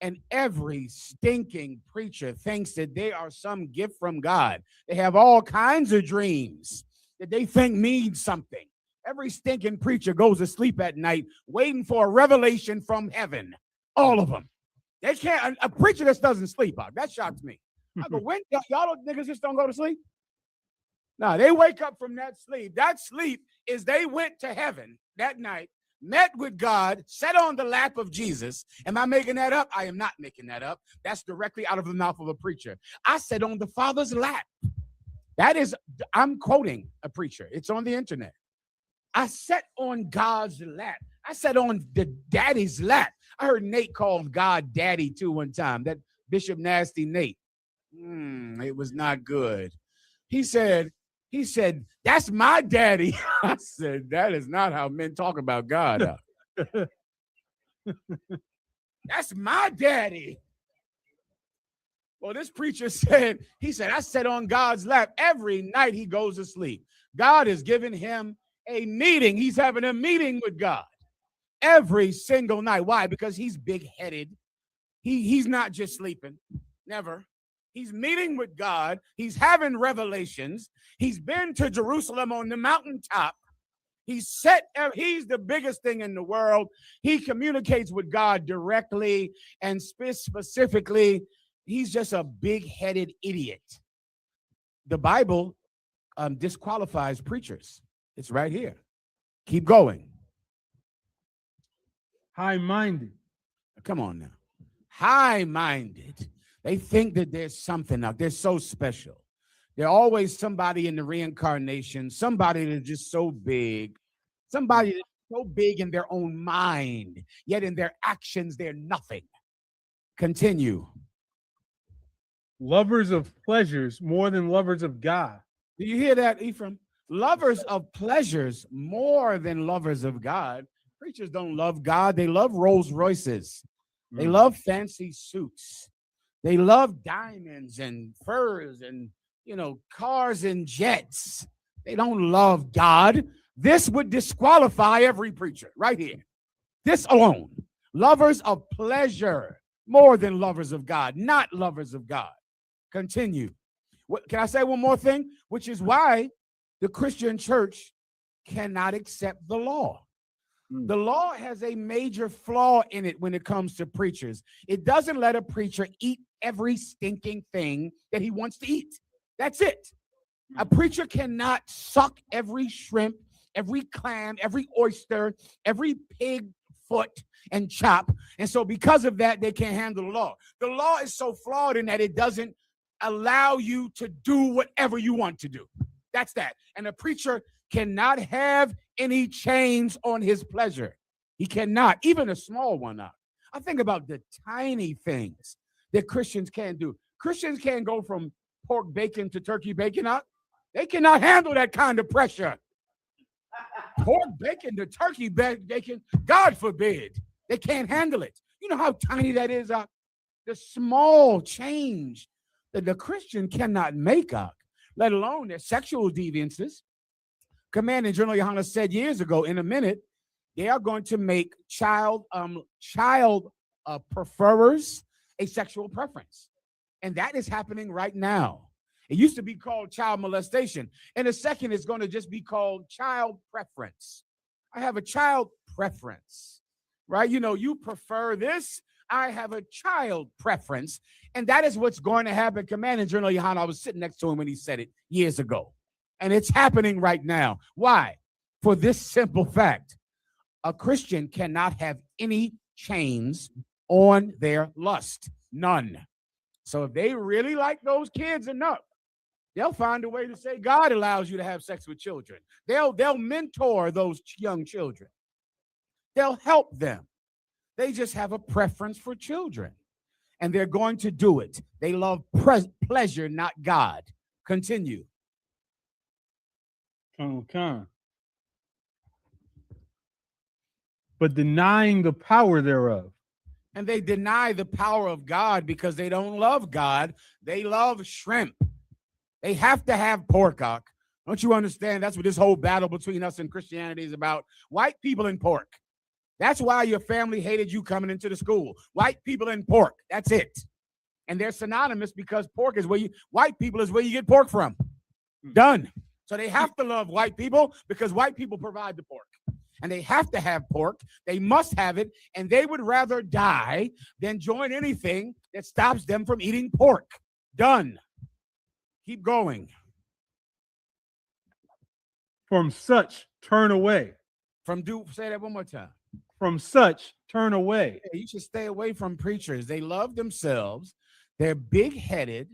And every stinking preacher thinks that they are some gift from God. They have all kinds of dreams. that they think means something. Every stinking preacher goes to sleep at night waiting for a revelation from heaven. All of them. They can't. A preacher that doesn't sleep out. That shocks me. I go, when y'all niggas just don't go to sleep? No, they wake up from that sleep. That sleep is they went to heaven that night, met with God, sat on the lap of Jesus. Am I making that up? I am not making that up. That's directly out of the mouth of a preacher. I sat on the Father's lap. That is, I'm quoting a preacher. It's on the internet. I sat on God's lap. I sat on the daddy's lap. I heard Nate call God daddy too one time. That Bishop Nasty Nate. It was not good. He said, that's my daddy. I said, that is not how men talk about God. That's my daddy. Well, this preacher said, I sat on God's lap. Every night he goes to sleep. God is giving him a meeting. He's having a meeting with God every single night. Why? Because he's big-headed. He's not just sleeping. Never. He's meeting with God. He's having revelations. He's been to Jerusalem on the mountaintop. He's the biggest thing in the world. He communicates with God directly and specifically. He's just a big-headed idiot. The Bible disqualifies preachers. It's right here. Keep going. High-minded. Come on now. High-minded. They think that there's something out. They're so special. They're always somebody in the reincarnation, somebody that's just so big, somebody that's so big in their own mind, yet in their actions, they're nothing. Continue. Lovers of pleasures more than lovers of God. Do you hear that, Ephraim? Lovers of pleasures more than lovers of God. Preachers don't love God. They love Rolls Royces. They love fancy suits. They love diamonds and furs and, cars and jets. They don't love God. This would disqualify every preacher right here. This alone. Lovers of pleasure more than lovers of God, not lovers of God. Continue. Can I say one more thing? Which is why the Christian church cannot accept the law. The law has a major flaw in it when it comes to preachers. It doesn't let a preacher eat every stinking thing that he wants to eat. That's it. A preacher cannot suck every shrimp, every clam, every oyster, every pig foot and chop. And so because of that, they can't handle the law. The law is so flawed in that it doesn't allow you to do whatever you want to do. That's that. And a preacher cannot have any chains on his pleasure. He cannot, even a small one. I think about the tiny things that Christians can do. Christians can't go from pork bacon to turkey bacon. They cannot handle that kind of pressure. Pork bacon to turkey bacon, God forbid. They can't handle it. You know how tiny that is? The small change that the Christian cannot make up, let alone their sexual deviances. Commanding General YAHANNA said years ago, in a minute, they are going to make child preferers a sexual preference. And that is happening right now. It used to be called child molestation. In a second, it's going to just be called child preference. I have a child preference, right? You prefer this. I have a child preference. And that is what's going to happen. Commanding General YAHANNA, I was sitting next to him when he said it years ago. And it's happening right now. Why? For this simple fact. A Christian cannot have any chains on their lust. None. So if they really like those kids enough, they'll find a way to say God allows you to have sex with children. They'll mentor those young children. They'll help them. They just have a preference for children. And they're going to do it. They love pleasure, not God. Continue. But denying the power thereof. And they deny the power of God because they don't love God. They love shrimp. They have to have pork. Don't you understand? That's what this whole battle between us and Christianity is about. White people and pork. That's why your family hated you coming into the school. White people and pork. That's it. And they're synonymous because pork is white people is where you get pork from. Done. So they have to love white people because white people provide the pork. And they have to have pork. They must have it. And they would rather die than join anything that stops them from eating pork. Done. Keep going. From such, turn away. Say that one more time. From such, turn away. Yeah, you should stay away from preachers. They love themselves. They're big-headed.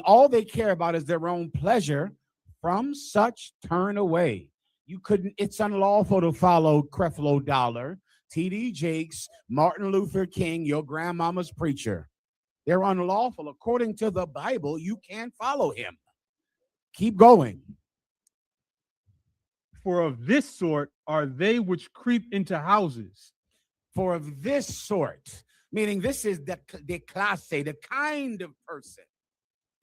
All they care about is their own pleasure. From such, turn away. It's unlawful to follow Creflo Dollar, T.D. Jakes, Martin Luther King, your grandmama's preacher. They're unlawful. According to the Bible, you can't follow him. Keep going. For of this sort are they which creep into houses. For of this sort, meaning this is the classe, the kind of person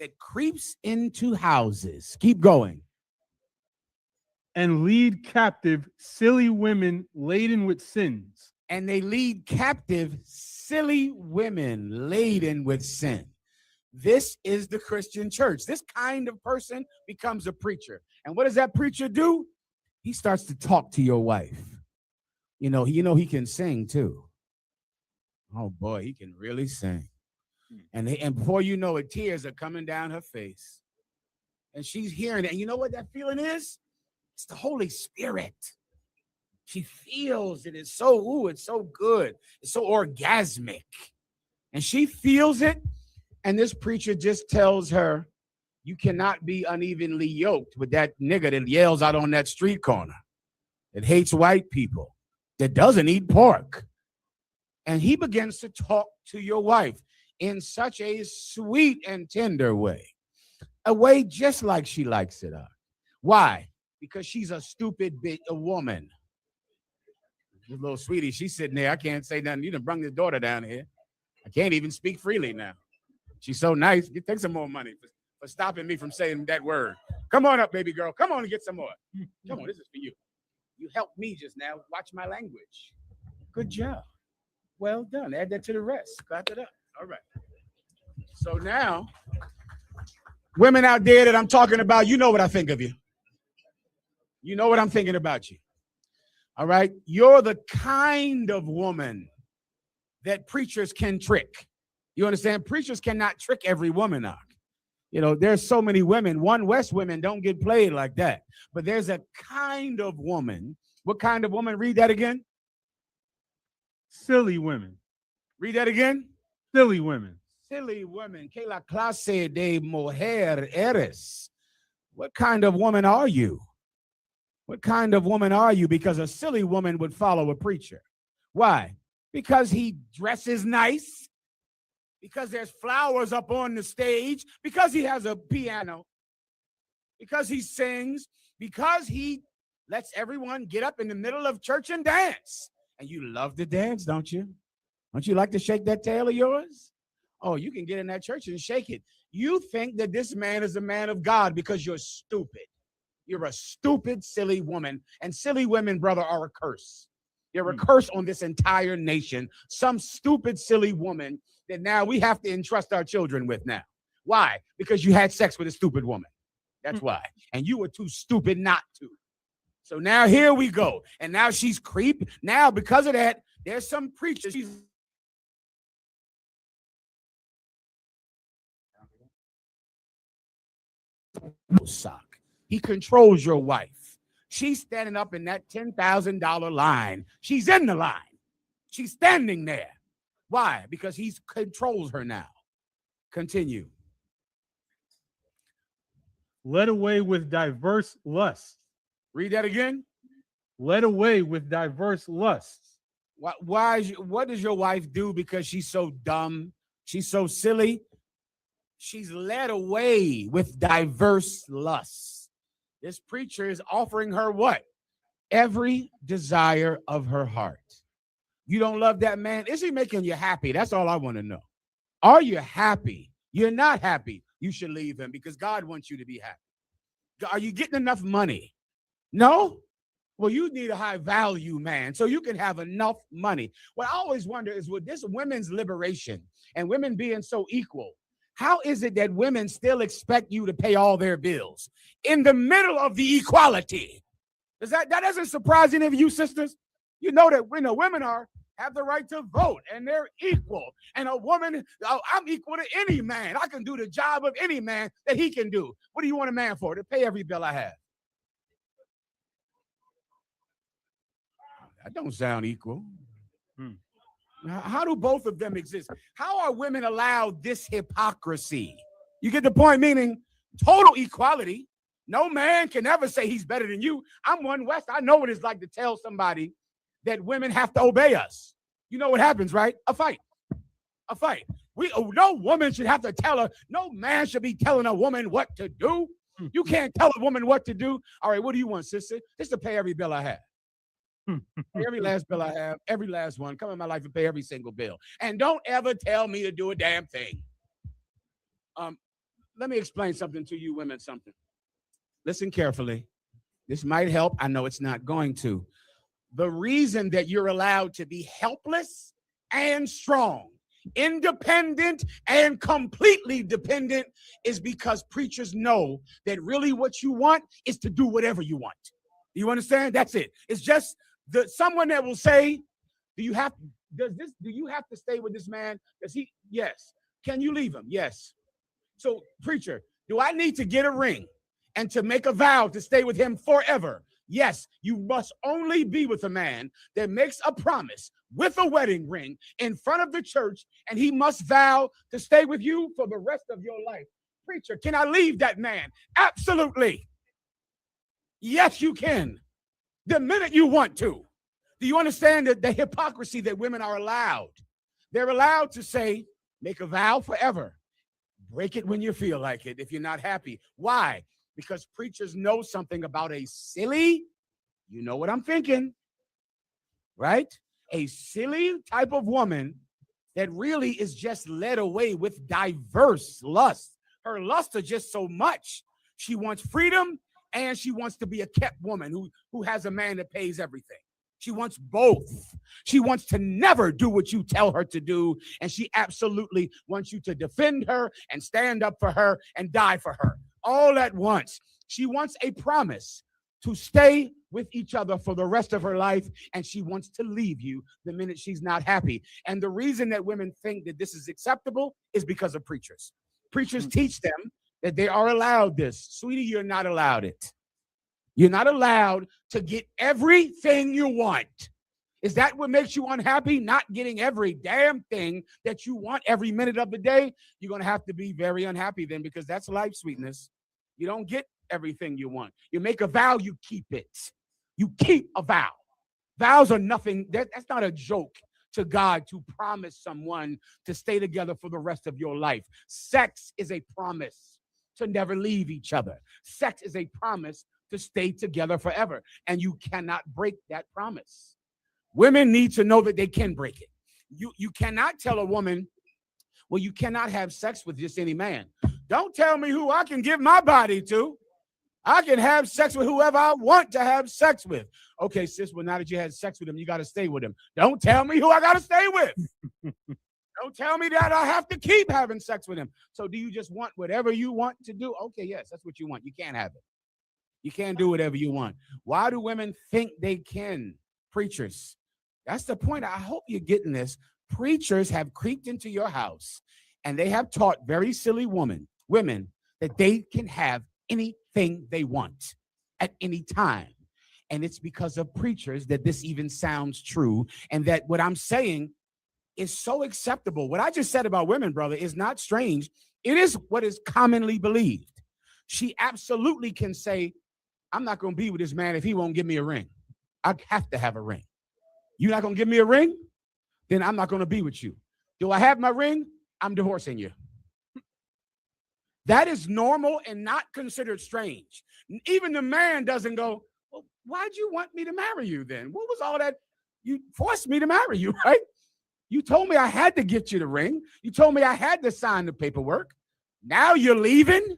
that creeps into houses. Keep going. And lead captive silly women laden with sins. And they lead captive silly women laden with sin. This is the Christian church. This kind of person becomes a preacher. And what does that preacher do? He starts to talk to your wife. You know he can sing too. Oh boy, he can really sing. And before you know it, tears are coming down her face. And she's hearing it. And you know what that feeling is? It's the Holy Spirit. She feels it. It's so good. It's so orgasmic. And she feels it. And this preacher just tells her, you cannot be unevenly yoked with that nigga that yells out on that street corner, that hates white people, that doesn't eat pork. And he begins to talk to your wife in such a sweet and tender way, a way just like she likes it. Why? Because she's a stupid a woman. This little sweetie, she's sitting there. I can't say nothing. You done bring this daughter down here. I can't even speak freely now. She's so nice. Take some more money for stopping me from saying that word. Come on up, baby girl. Come on and get some more. Come on, this is for you. You helped me just now. Watch my language. Good job. Well done. Add that to the rest. Clap it up. All right. So now, women out there that I'm talking about, you know what I think of you. You know what I'm thinking about you. All right. You're the kind of woman that preachers can trick. You understand? Preachers cannot trick every woman out. You know, there's so many women. One West women don't get played like that. But there's a kind of woman. What kind of woman? Read that again. Silly women. Read that again. Silly women. Silly women. Que la clase de mujer eres? What kind of woman are you? What kind of woman are you? Because a silly woman would follow a preacher. Why? Because he dresses nice. Because there's flowers up on the stage. Because he has a piano. Because he sings. Because he lets everyone get up in the middle of church and dance. And you love to dance, don't you? Don't you like to shake that tail of yours? Oh, you can get in that church and shake it. You think that this man is a man of God because you're stupid. You're a stupid, silly woman. And silly women, brother, are a curse. They're a curse on this entire nation. Some stupid, silly woman that now we have to entrust our children with now. Why? Because you had sex with a stupid woman. That's why. And you were too stupid not to. So now here we go. And now she's creep. Now, because of that, there's some preachers. He controls your wife. She's standing up in that $10,000 line. She's in the line. She's standing there. Why? Because he controls her now. Continue. Led away with diverse lusts. Read that again. Led away with diverse lusts. What does your wife do because she's so dumb? She's so silly. She's led away with diverse lusts. This preacher is offering her what? Every desire of her heart. You don't love that man? Is he making you happy? That's all I want to know. Are you happy? You're not happy. You should leave him because God wants you to be happy. Are you getting enough money? No? Well, you need a high value man so you can have enough money. What I always wonder is with this women's liberation and women being so equal, How is it that women still expect you to pay all their bills in the middle of the equality? That doesn't surprise any of you sisters? You know that women have the right to vote and they're equal. And a woman, I'm equal to any man. I can do the job of any man that he can do. What do you want a man for? To pay every bill I have. That don't sound equal. How do both of them exist? How are women allowed this hypocrisy? You get the point, meaning total equality. No man can ever say he's better than you. I'm one West. I know what it's like to tell somebody that women have to obey us. You know what happens, right? A fight. A fight. No woman should have to tell her. No man should be telling a woman what to do. You can't tell a woman what to do. All right, what do you want, sister? Just to pay every bill I have. Every last bill I have, every last one. Come in my life and pay every single bill. And don't ever tell me to do a damn thing. Let me explain something to you women, something. Listen carefully. This might help. I know it's not going to. The reason that you're allowed to be helpless and strong, independent and completely dependent is because preachers know that really what you want is to do whatever you want. You understand? That's it. It's just someone that will say, do you have to stay with this man? Yes. Can you leave him? Yes. So, preacher, do I need to get a ring and to make a vow to stay with him forever? Yes, you must only be with a man that makes a promise with a wedding ring in front of the church, and he must vow to stay with you for the rest of your life. Preacher, can I leave that man? Absolutely. Yes, you can. The minute you want to. Do you understand the hypocrisy that women are allowed? They're allowed to say, make a vow forever. Break it when you feel like it if you're not happy. Why? Because preachers know something about a silly, you know what I'm thinking, right? A silly type of woman that really is just led away with diverse lusts. Her lusts are just so much. She wants freedom and she wants to be a kept woman who has a man that pays everything. She wants both. She wants to never do what you tell her to do, and she absolutely wants you to defend her and stand up for her and die for her. All at once. She wants a promise to stay with each other for the rest of her life, and she wants to leave you the minute she's not happy. And the reason that women think that this is acceptable is because of preachers. Preachers teach them that they are allowed this. Sweetie, you're not allowed it. You're not allowed to get everything you want. Is that what makes you unhappy? Not getting every damn thing that you want every minute of the day? You're going to have to be very unhappy then, because that's life, sweetness. You don't get everything you want. You make a vow, you keep it. You keep a vow. Vows are nothing. That's not a joke to God to promise someone to stay together for the rest of your life. Sex is a promise to never leave each other. Sex is a promise to stay together forever. And you cannot break that promise. Women need to know that they can break it. You cannot tell a woman, well, you cannot have sex with just any man. Don't tell me who I can give my body to. I can have sex with whoever I want to have sex with. Okay, sis, well, now that you had sex with him, you got to stay with him. Don't tell me who I got to stay with. Don't tell me that I have to keep having sex with him. So do you just want whatever you want to do? Okay, yes, that's what you want. You can't have it. You can't do whatever you want. Why do women think they can? Preachers. That's the point. I hope you're getting this. Preachers have creeped into your house and they have taught very silly women that they can have anything they want at any time. And it's because of preachers that this even sounds true, and that what I'm saying is so acceptable. What I just said about women, brother, is not strange. It is what is commonly believed. She absolutely can say, I'm not going to be with this man if he won't give me a ring. I have to have a ring. You're not going to give me a ring? Then I'm not going to be with you. Do I have my ring? I'm divorcing you. That is normal and not considered strange. Even the man doesn't go, well, why'd you want me to marry you then? What was all that? You forced me to marry you, right? You told me I had to get you the ring. You told me I had to sign the paperwork. Now you're leaving?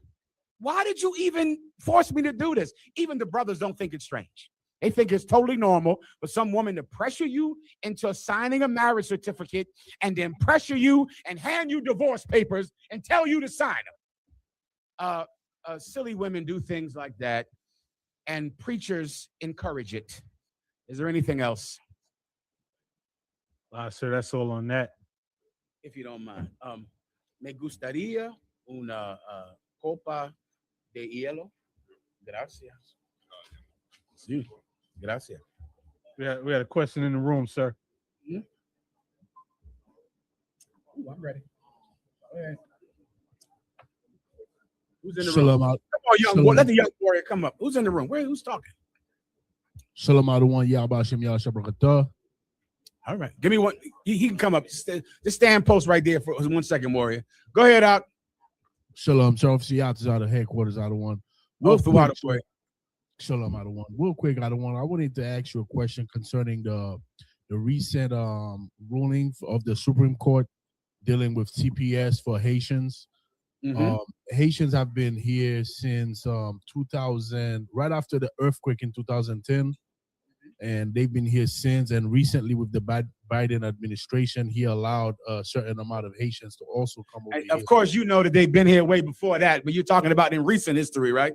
Why did you even force me to do this? Even the brothers don't think it's strange. They think it's totally normal for some woman to pressure you into signing a marriage certificate and then pressure you and hand you divorce papers and tell you to sign them. Silly women do things like that, and preachers encourage it. Is there anything else? Sir, that's all on that. If you don't mind. Me gustaría una copa de hielo. Gracias. Sí. Gracias. We had a question in the room, sir. Ooh, I'm ready. Go ahead. Who's in the Shalom room? out. Come on, young Shalom. boy. Let the young warrior come up. Who's in the room? Who's talking? Shalom out one Yahbashim Yahshabrakatah. All right. Give me one. He can come up. Just stand post right there for 1 second, warrior. Go ahead, out. Shalom. Charles Seattle out of headquarters out of one. Wolf the water boy. Shalom out of one. Real quick, out of one. I wanted to ask you a question concerning the recent ruling of the Supreme Court dealing with CPS for Haitians. Haitians have been here since 2000, right after the earthquake in 2010, and they've been here since. And recently, with the Biden administration, he allowed a certain amount of Haitians to also come over here. Of course, you know that they've been here way before that, but you're talking about in recent history, right?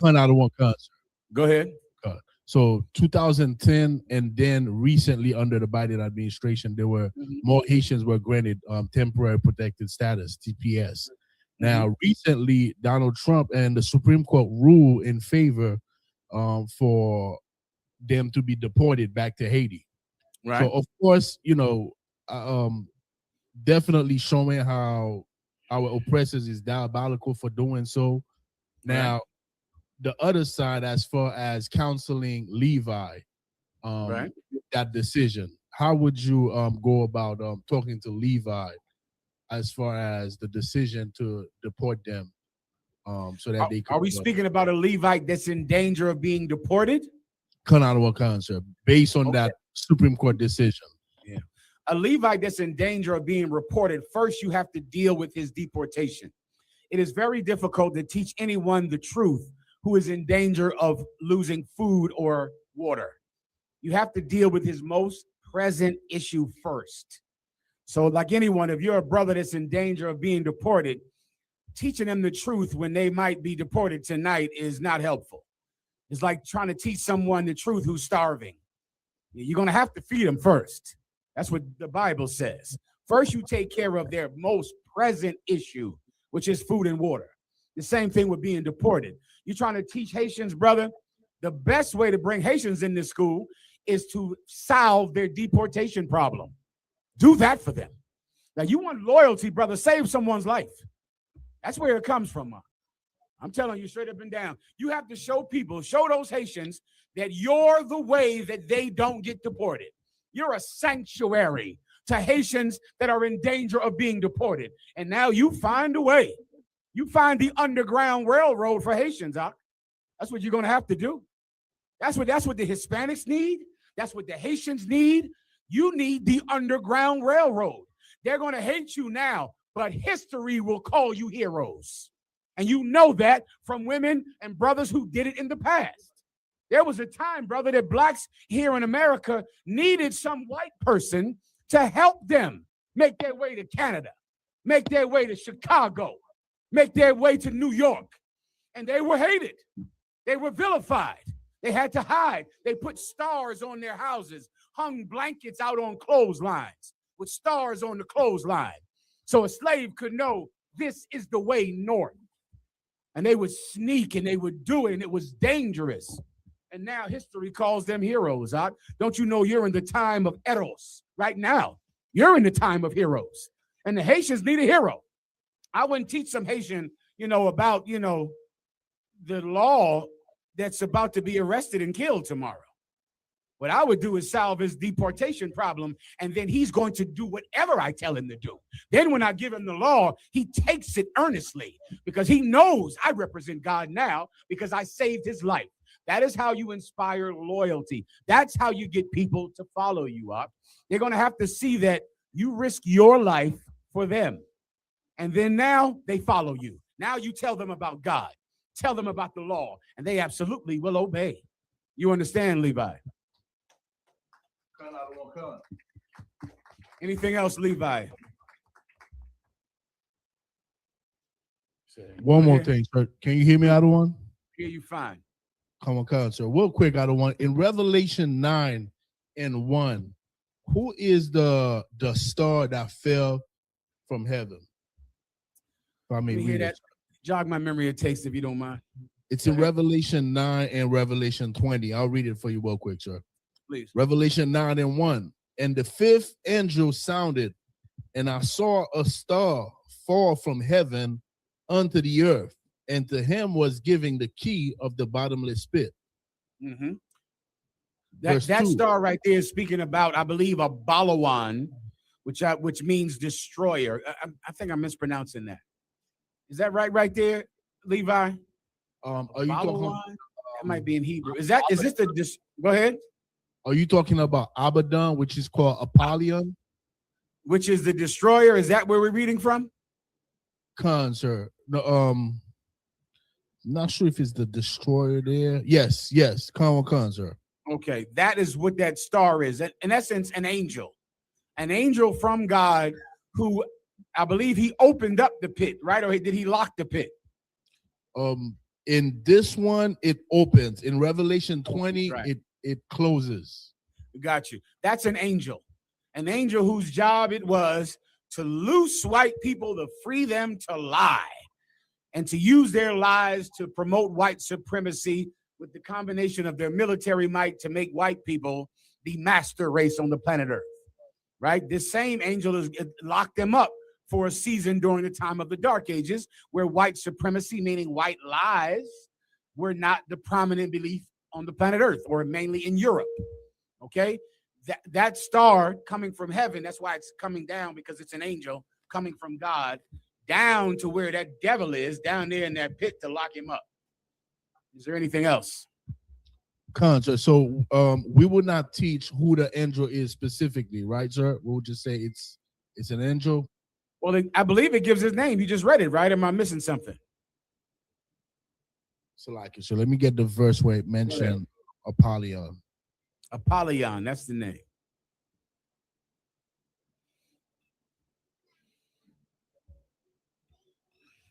Out of one concert. Go ahead. So 2010, and then recently under the Biden administration, there were more Haitians were granted temporary protected status, TPS. Now, recently, Donald Trump and the Supreme Court ruled in favor for them to be deported back to Haiti. Right. So, of course, you know, definitely showing how our oppressors is diabolical for doing so. Now, the other side, as far as counseling Levi, that decision, how would you go about talking to Levi as far as the decision to deport them, so that they could? Are we speaking about a Levite that's in danger of being deported? Based on that Supreme Court decision. Yeah. A Levite that's in danger of being reported, first you have to deal with his deportation. It is very difficult to teach anyone the truth who is in danger of losing food or water. You have to deal with his most present issue first. So like anyone, if you're a brother that's in danger of being deported, teaching them the truth when they might be deported tonight is not helpful. It's like trying to teach someone the truth who's starving. You're going to have to feed them first. That's what the Bible says. First, you take care of their most present issue, which is food and water. The same thing with being deported. You're trying to teach Haitians, brother, the best way to bring Haitians in this school is to solve their deportation problem. Do that for them. Now, you want loyalty, brother, save someone's life. That's where it comes from. I'm telling you straight up and down. You have to show people, show those Haitians that you're the way that they don't get deported. You're a sanctuary to Haitians that are in danger of being deported. And now you find a way. You find the underground railroad for Haitians, huh? That's what you're going to have to do. That's what the Hispanics need. That's what the Haitians need. You need the underground railroad. They're going to hate you now, but history will call you heroes. And you know that from women and brothers who did it in the past. There was a time, brother, that blacks here in America needed some white person to help them make their way to Canada, make their way to Chicago, make their way to New York. And they were hated. They were vilified. They had to hide. They put stars on their houses, hung blankets out on clotheslines with stars on the clothesline. So a slave could know this is the way north. And they would sneak and they would do it, and it was dangerous. And now history calls them heroes. Huh? Don't you know you're in the time of Eros right now? You're in the time of heroes. And the Haitians need a hero. I wouldn't teach some Haitian, about, the law that's about to be arrested and killed tomorrow. What I would do is solve his deportation problem, and then he's going to do whatever I tell him to do. Then when I give him the law, he takes it earnestly because he knows I represent God now because I saved his life. That is how you inspire loyalty. That's how you get people to follow you up. They're going to have to see that you risk your life for them. And then now they follow you. Now you tell them about God. Tell them about the law, and they absolutely will obey. You understand, Levi? Anything else, Levi? One more thing, sir. Can you hear me out of one? Hear you fine. Come on, sir. Real quick, out of one. In Revelation 9:1, who is the star that fell from heaven? If I may Let me hear read that. it. Jog my memory a taste, if you don't mind. It's in Revelation 9 and Revelation 20. I'll read it for you real quick, sir. Please. Revelation 9:1. And the fifth angel sounded, and I saw a star fall from heaven unto the earth, and to him was giving the key of the bottomless pit. Mm-hmm. Verse That 2. star right there is speaking about, I believe, a Balawan, which means destroyer. I think I'm mispronouncing that. Is that right there, Levi? Are you Balawan? talking? That might be in Hebrew. Is this the? Go ahead. Are you talking about Abaddon, which is called Apollyon? Which is the destroyer? Is that where we're reading from? Sir. No, not sure if it's the destroyer there. Yes, sir. Okay, that is what that star is. In essence, an angel from God who, I believe, he opened up the pit, right? Or did he lock the pit? In this one, it opens. In Revelation 20, Right. it closes. Got you. That's an angel whose job it was to loose white people, to free them to lie, and to use their lies to promote white supremacy with the combination of their military might to make white people the master race on the planet Earth, right? This same angel is locked them up for a season during the time of the Dark Ages, where white supremacy, meaning white lies, were not the prominent belief on the planet Earth, or mainly in Europe, okay? That star coming from heaven, that's why it's coming down, because it's an angel coming from God down to where that devil is, down there in that pit to lock him up. Is there anything else? Sir. So we would not teach who the angel is specifically, right, sir? We'll just say it's an angel. Well, I believe it gives his name. You just read it, right? Am I missing something? So let me get the verse where it mentioned Apollyon. Apollyon, that's the name.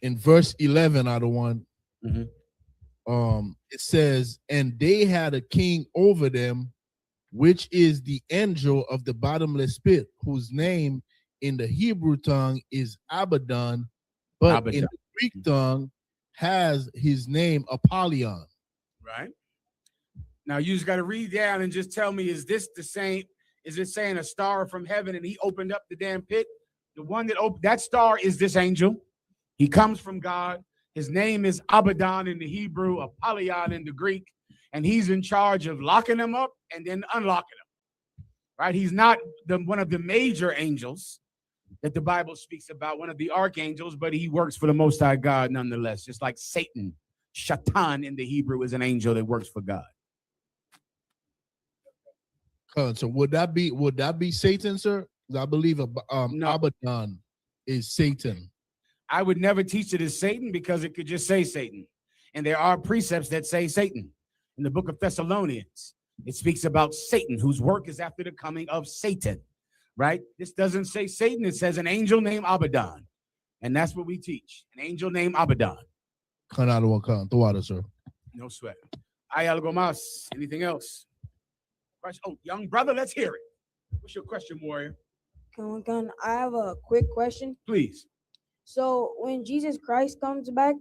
In verse 11, out of one, it says, and they had a king over them, which is the angel of the bottomless pit, whose name in the Hebrew tongue is Abaddon, but in the Greek tongue has his name Apollyon. Right. Now you just got to read down and just tell me, is this the same? Is it saying a star from heaven and he opened up the damn pit? The one that opened that star is this angel. He comes from God. His name is Abaddon in the Hebrew, Apollyon in the Greek, and he's in charge of locking them up and then unlocking them. Right? He's not one of the major angels that the Bible speaks about, one of the archangels, but he works for the Most High God nonetheless, just like Satan. Shatan in the Hebrew is an angel that works for God. So would that be Satan, sir? I believe Abaddon is Satan. I would never teach it as Satan, because it could just say Satan. And there are precepts that say Satan. In the book of Thessalonians, it speaks about Satan, whose work is after the coming of Satan, right? This doesn't say Satan. It says an angel named Abaddon. And that's what we teach, an angel named Abaddon. Sir. No sweat. Hay algo más? Anything else? Oh, young brother, let's hear it. What's your question, warrior? I have a quick question. Please. So when Jesus Christ comes back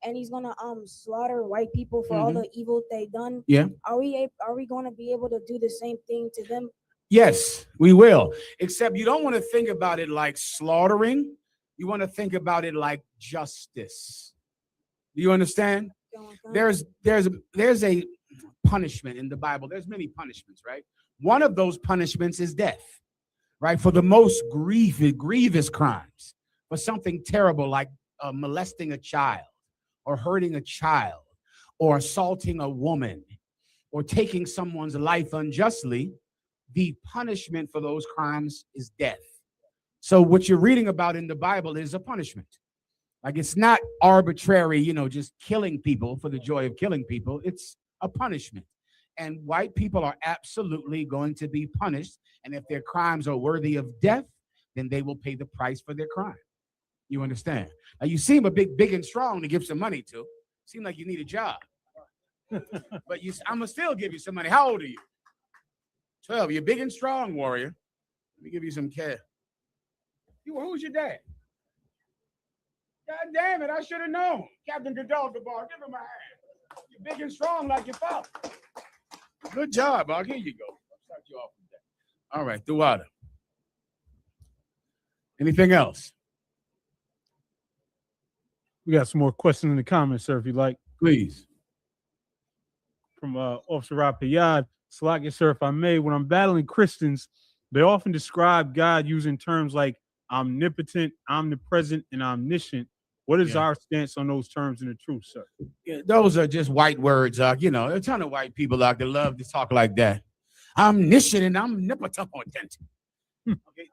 and he's gonna slaughter white people for all the evil they done, are we going to be able to do the same thing to them? Yes, we will. Except you don't want to think about it like slaughtering. You want to think about it like justice. Do you understand? There's a punishment in the Bible. There's many punishments, right? One of those punishments is death, right? For the most grievous crimes, for something terrible like molesting a child, or hurting a child, or assaulting a woman, or taking someone's life unjustly, the punishment for those crimes is death. So what you're reading about in the Bible is a punishment. Like, it's not arbitrary, just killing people for the joy of killing people. It's a punishment. And white people are absolutely going to be punished. And if their crimes are worthy of death, then they will pay the price for their crime. You understand? Now you seem a big and strong to give some money to. Seem like you need a job. But I'm gonna still give you some money. How old are you? 12. You're big and strong, warrior. Let me give you some cash. Who's your dad? God damn it, I should have known. Captain Gadol, give him a hand. You're big and strong like your father. Good job, Bob. Here you go. I'll start you off with that. All right, Duwada. Anything else? We got some more questions in the comments, sir, if you like. Please. From Officer Rapayad. Salakia, sir, if I may, when I'm battling Christians, they often describe God using terms like omnipotent, omnipresent, and omniscient. What is our stance on those terms in the truth, sir? Yeah, those are just white words. There are a ton of white people out there love to talk like that. Omniscient and omnipotent. Okay.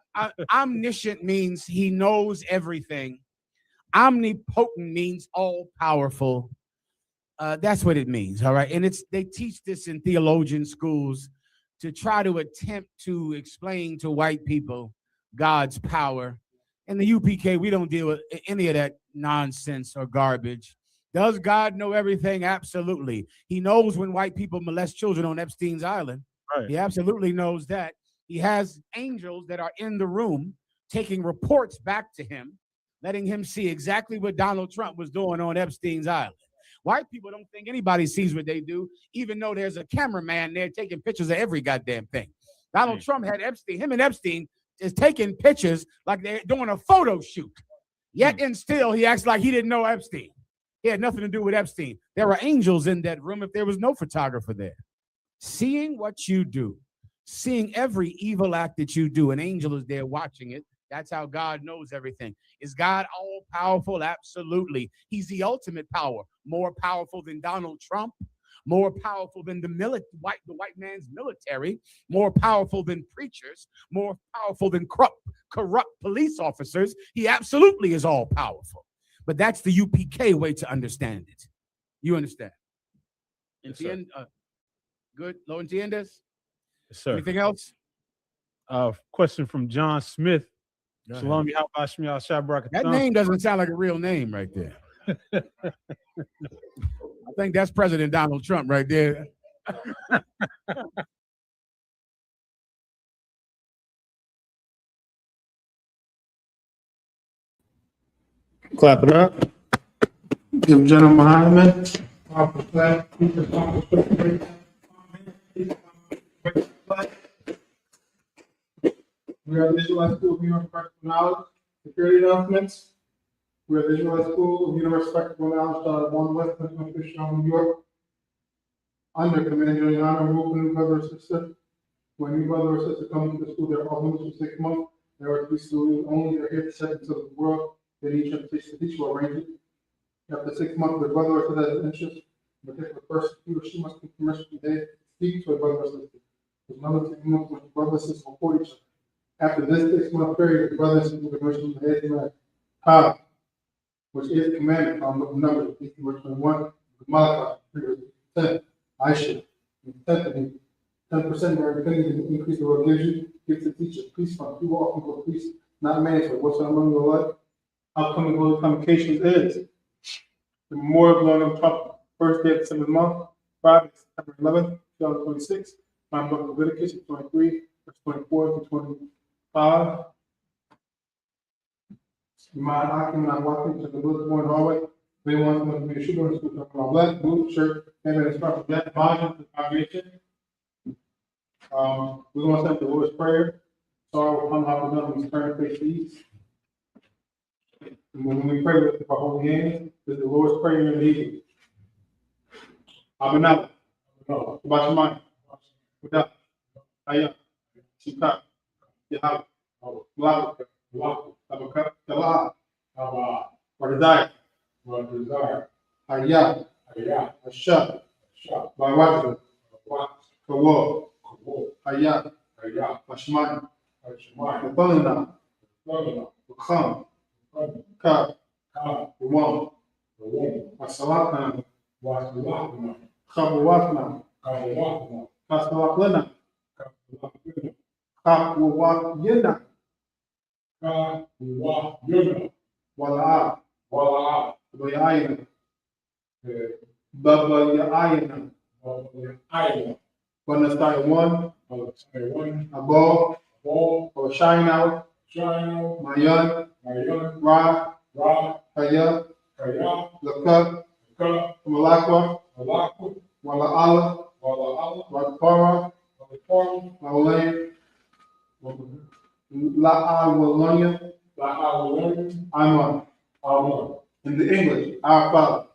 Omniscient means he knows everything. Omnipotent means all powerful. That's what it means, all right? And they teach this in theologian schools to try to attempt to explain to white people God's power. In the UPK, we don't deal with any of that nonsense or garbage. Does God know everything? Absolutely. He knows when white people molest children on Epstein's Island. Right. He absolutely knows that. He has angels that are in the room taking reports back to him, letting him see exactly what Donald Trump was doing on Epstein's Island. White people don't think anybody sees what they do, even though there's a cameraman there taking pictures of every goddamn thing. Donald Trump had Epstein, him and Epstein is taking pictures like they're doing a photo shoot. Yet and still, he acts like he didn't know Epstein. He had nothing to do with Epstein. There were angels in that room if there was no photographer there. Seeing what you do, seeing every evil act that you do, an angel is there watching it. That's how God knows everything. Is God all powerful? Absolutely. He's the ultimate power, more powerful than Donald Trump, more powerful than the white man's military, more powerful than preachers, more powerful than corrupt police officers. He absolutely is all powerful. But that's the UPK way to understand it. You understand? Yes, sir. Good. ¿Lo entiendes? Yes, sir. Anything else? Question from John Smith. Shalom, That that name doesn't sound like a real name right there. I think that's President Donald Trump right there. Clap it up. Give General Mahayaman. We are the Israelite School of Universal Practical Knowledge. Security announcements. We are the Israelite School of Universal Practical Knowledge, started at 1 West 25th Street, New York. Under Commander Yana, new brother or sister. When new brother or sister comes to the school, they're all limits for 6 months. They are to be students only. They're here to set into the world. They need to teach the teacher will arrange it. After 6 months, the brother or sister has interest. But if the person, he or she must be permission to speak to a brother or sister. There's another 6 months when the brother or sister report each other. After this 6 month period, the brother and sister will be permission to head to How, which is commanded on the number 21, Malachi, 10, I.S.U.P.K, 10% of our opinion increase the Lord gives you, gives the teacher, peace fund, you often go peace, not mandatory. What's on your life? Upcoming global convocations is the Memorial Global Trump, first day of the 7th month, Friday, September 11th, 2026. My book of Leviticus 23, verse 24 to 25. My Akim, not walking to the Billboard hallway. They want them to be a shooter in school, talking about black, blue shirt, and then it's from that volume to the congregation. We want to send the Lord's Prayer. So we'll come out with them and turn face east. And when we pray with our holy hands, there's the Lord's Prayer in the evening. Amen. About your mind. Without I.S.U.P.K, Yahweh, Lava, Lava, Lava, or desire, I.S.U.P.K, I.S.U.P.K, by watching, Kawal, I.S.U.P.K, Ashman, Nathana, Kham, Ka, Wam, Wasalatna, Khabawatna, Kasawakwana. Kawawakyena. Wala'a. Bayayana. Babayayana. When the start one, above, or shine out, Mayan, Ra, Kaya, Laka, Malakwa, Walaala, Wakpara, Malay, La'awalanya, Aman. In the English, our Father.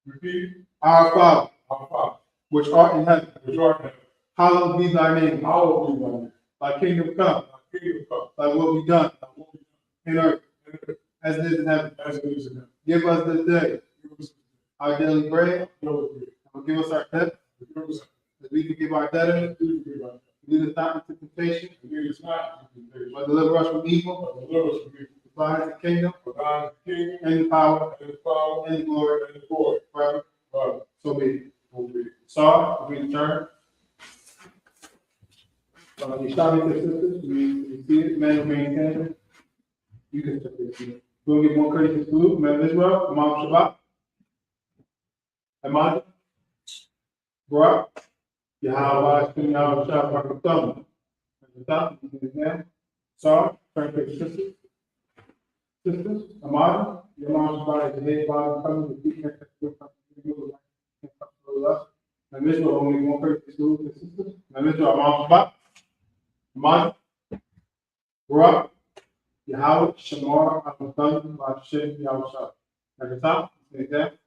Repeat. Our Father. Which art in heaven. Hallowed be thy name. Thy kingdom come. Thy will be done. In earth. As it is in heaven. Give us this day our daily bread. And give us our debt. As we forgive our debtors. Lead us not into temptation. But deliver us from evil. For thine is the kingdom. And the power. And the glory. Forever. So be it. Saw, we return. The Islamic sisters, we see it, men remain standing. You can take this. We'll get more courteous salute, man of Israel, Imam Shabbat, Ahmad, Barak, Yahweh, Shem Yahweh, Shabbat, Barakutam. At the top, you can examine. Saw, turn to the sisters. Sisters, Ahmad, Imam Shabbat is the head body, coming to feet, and and Israel only one person to the sisters. And Israel, Imam Shabbat, Ahmad, Barak, Yahweh, Shamar, Al-Mutan, Shem Yahweh. At the top, an example,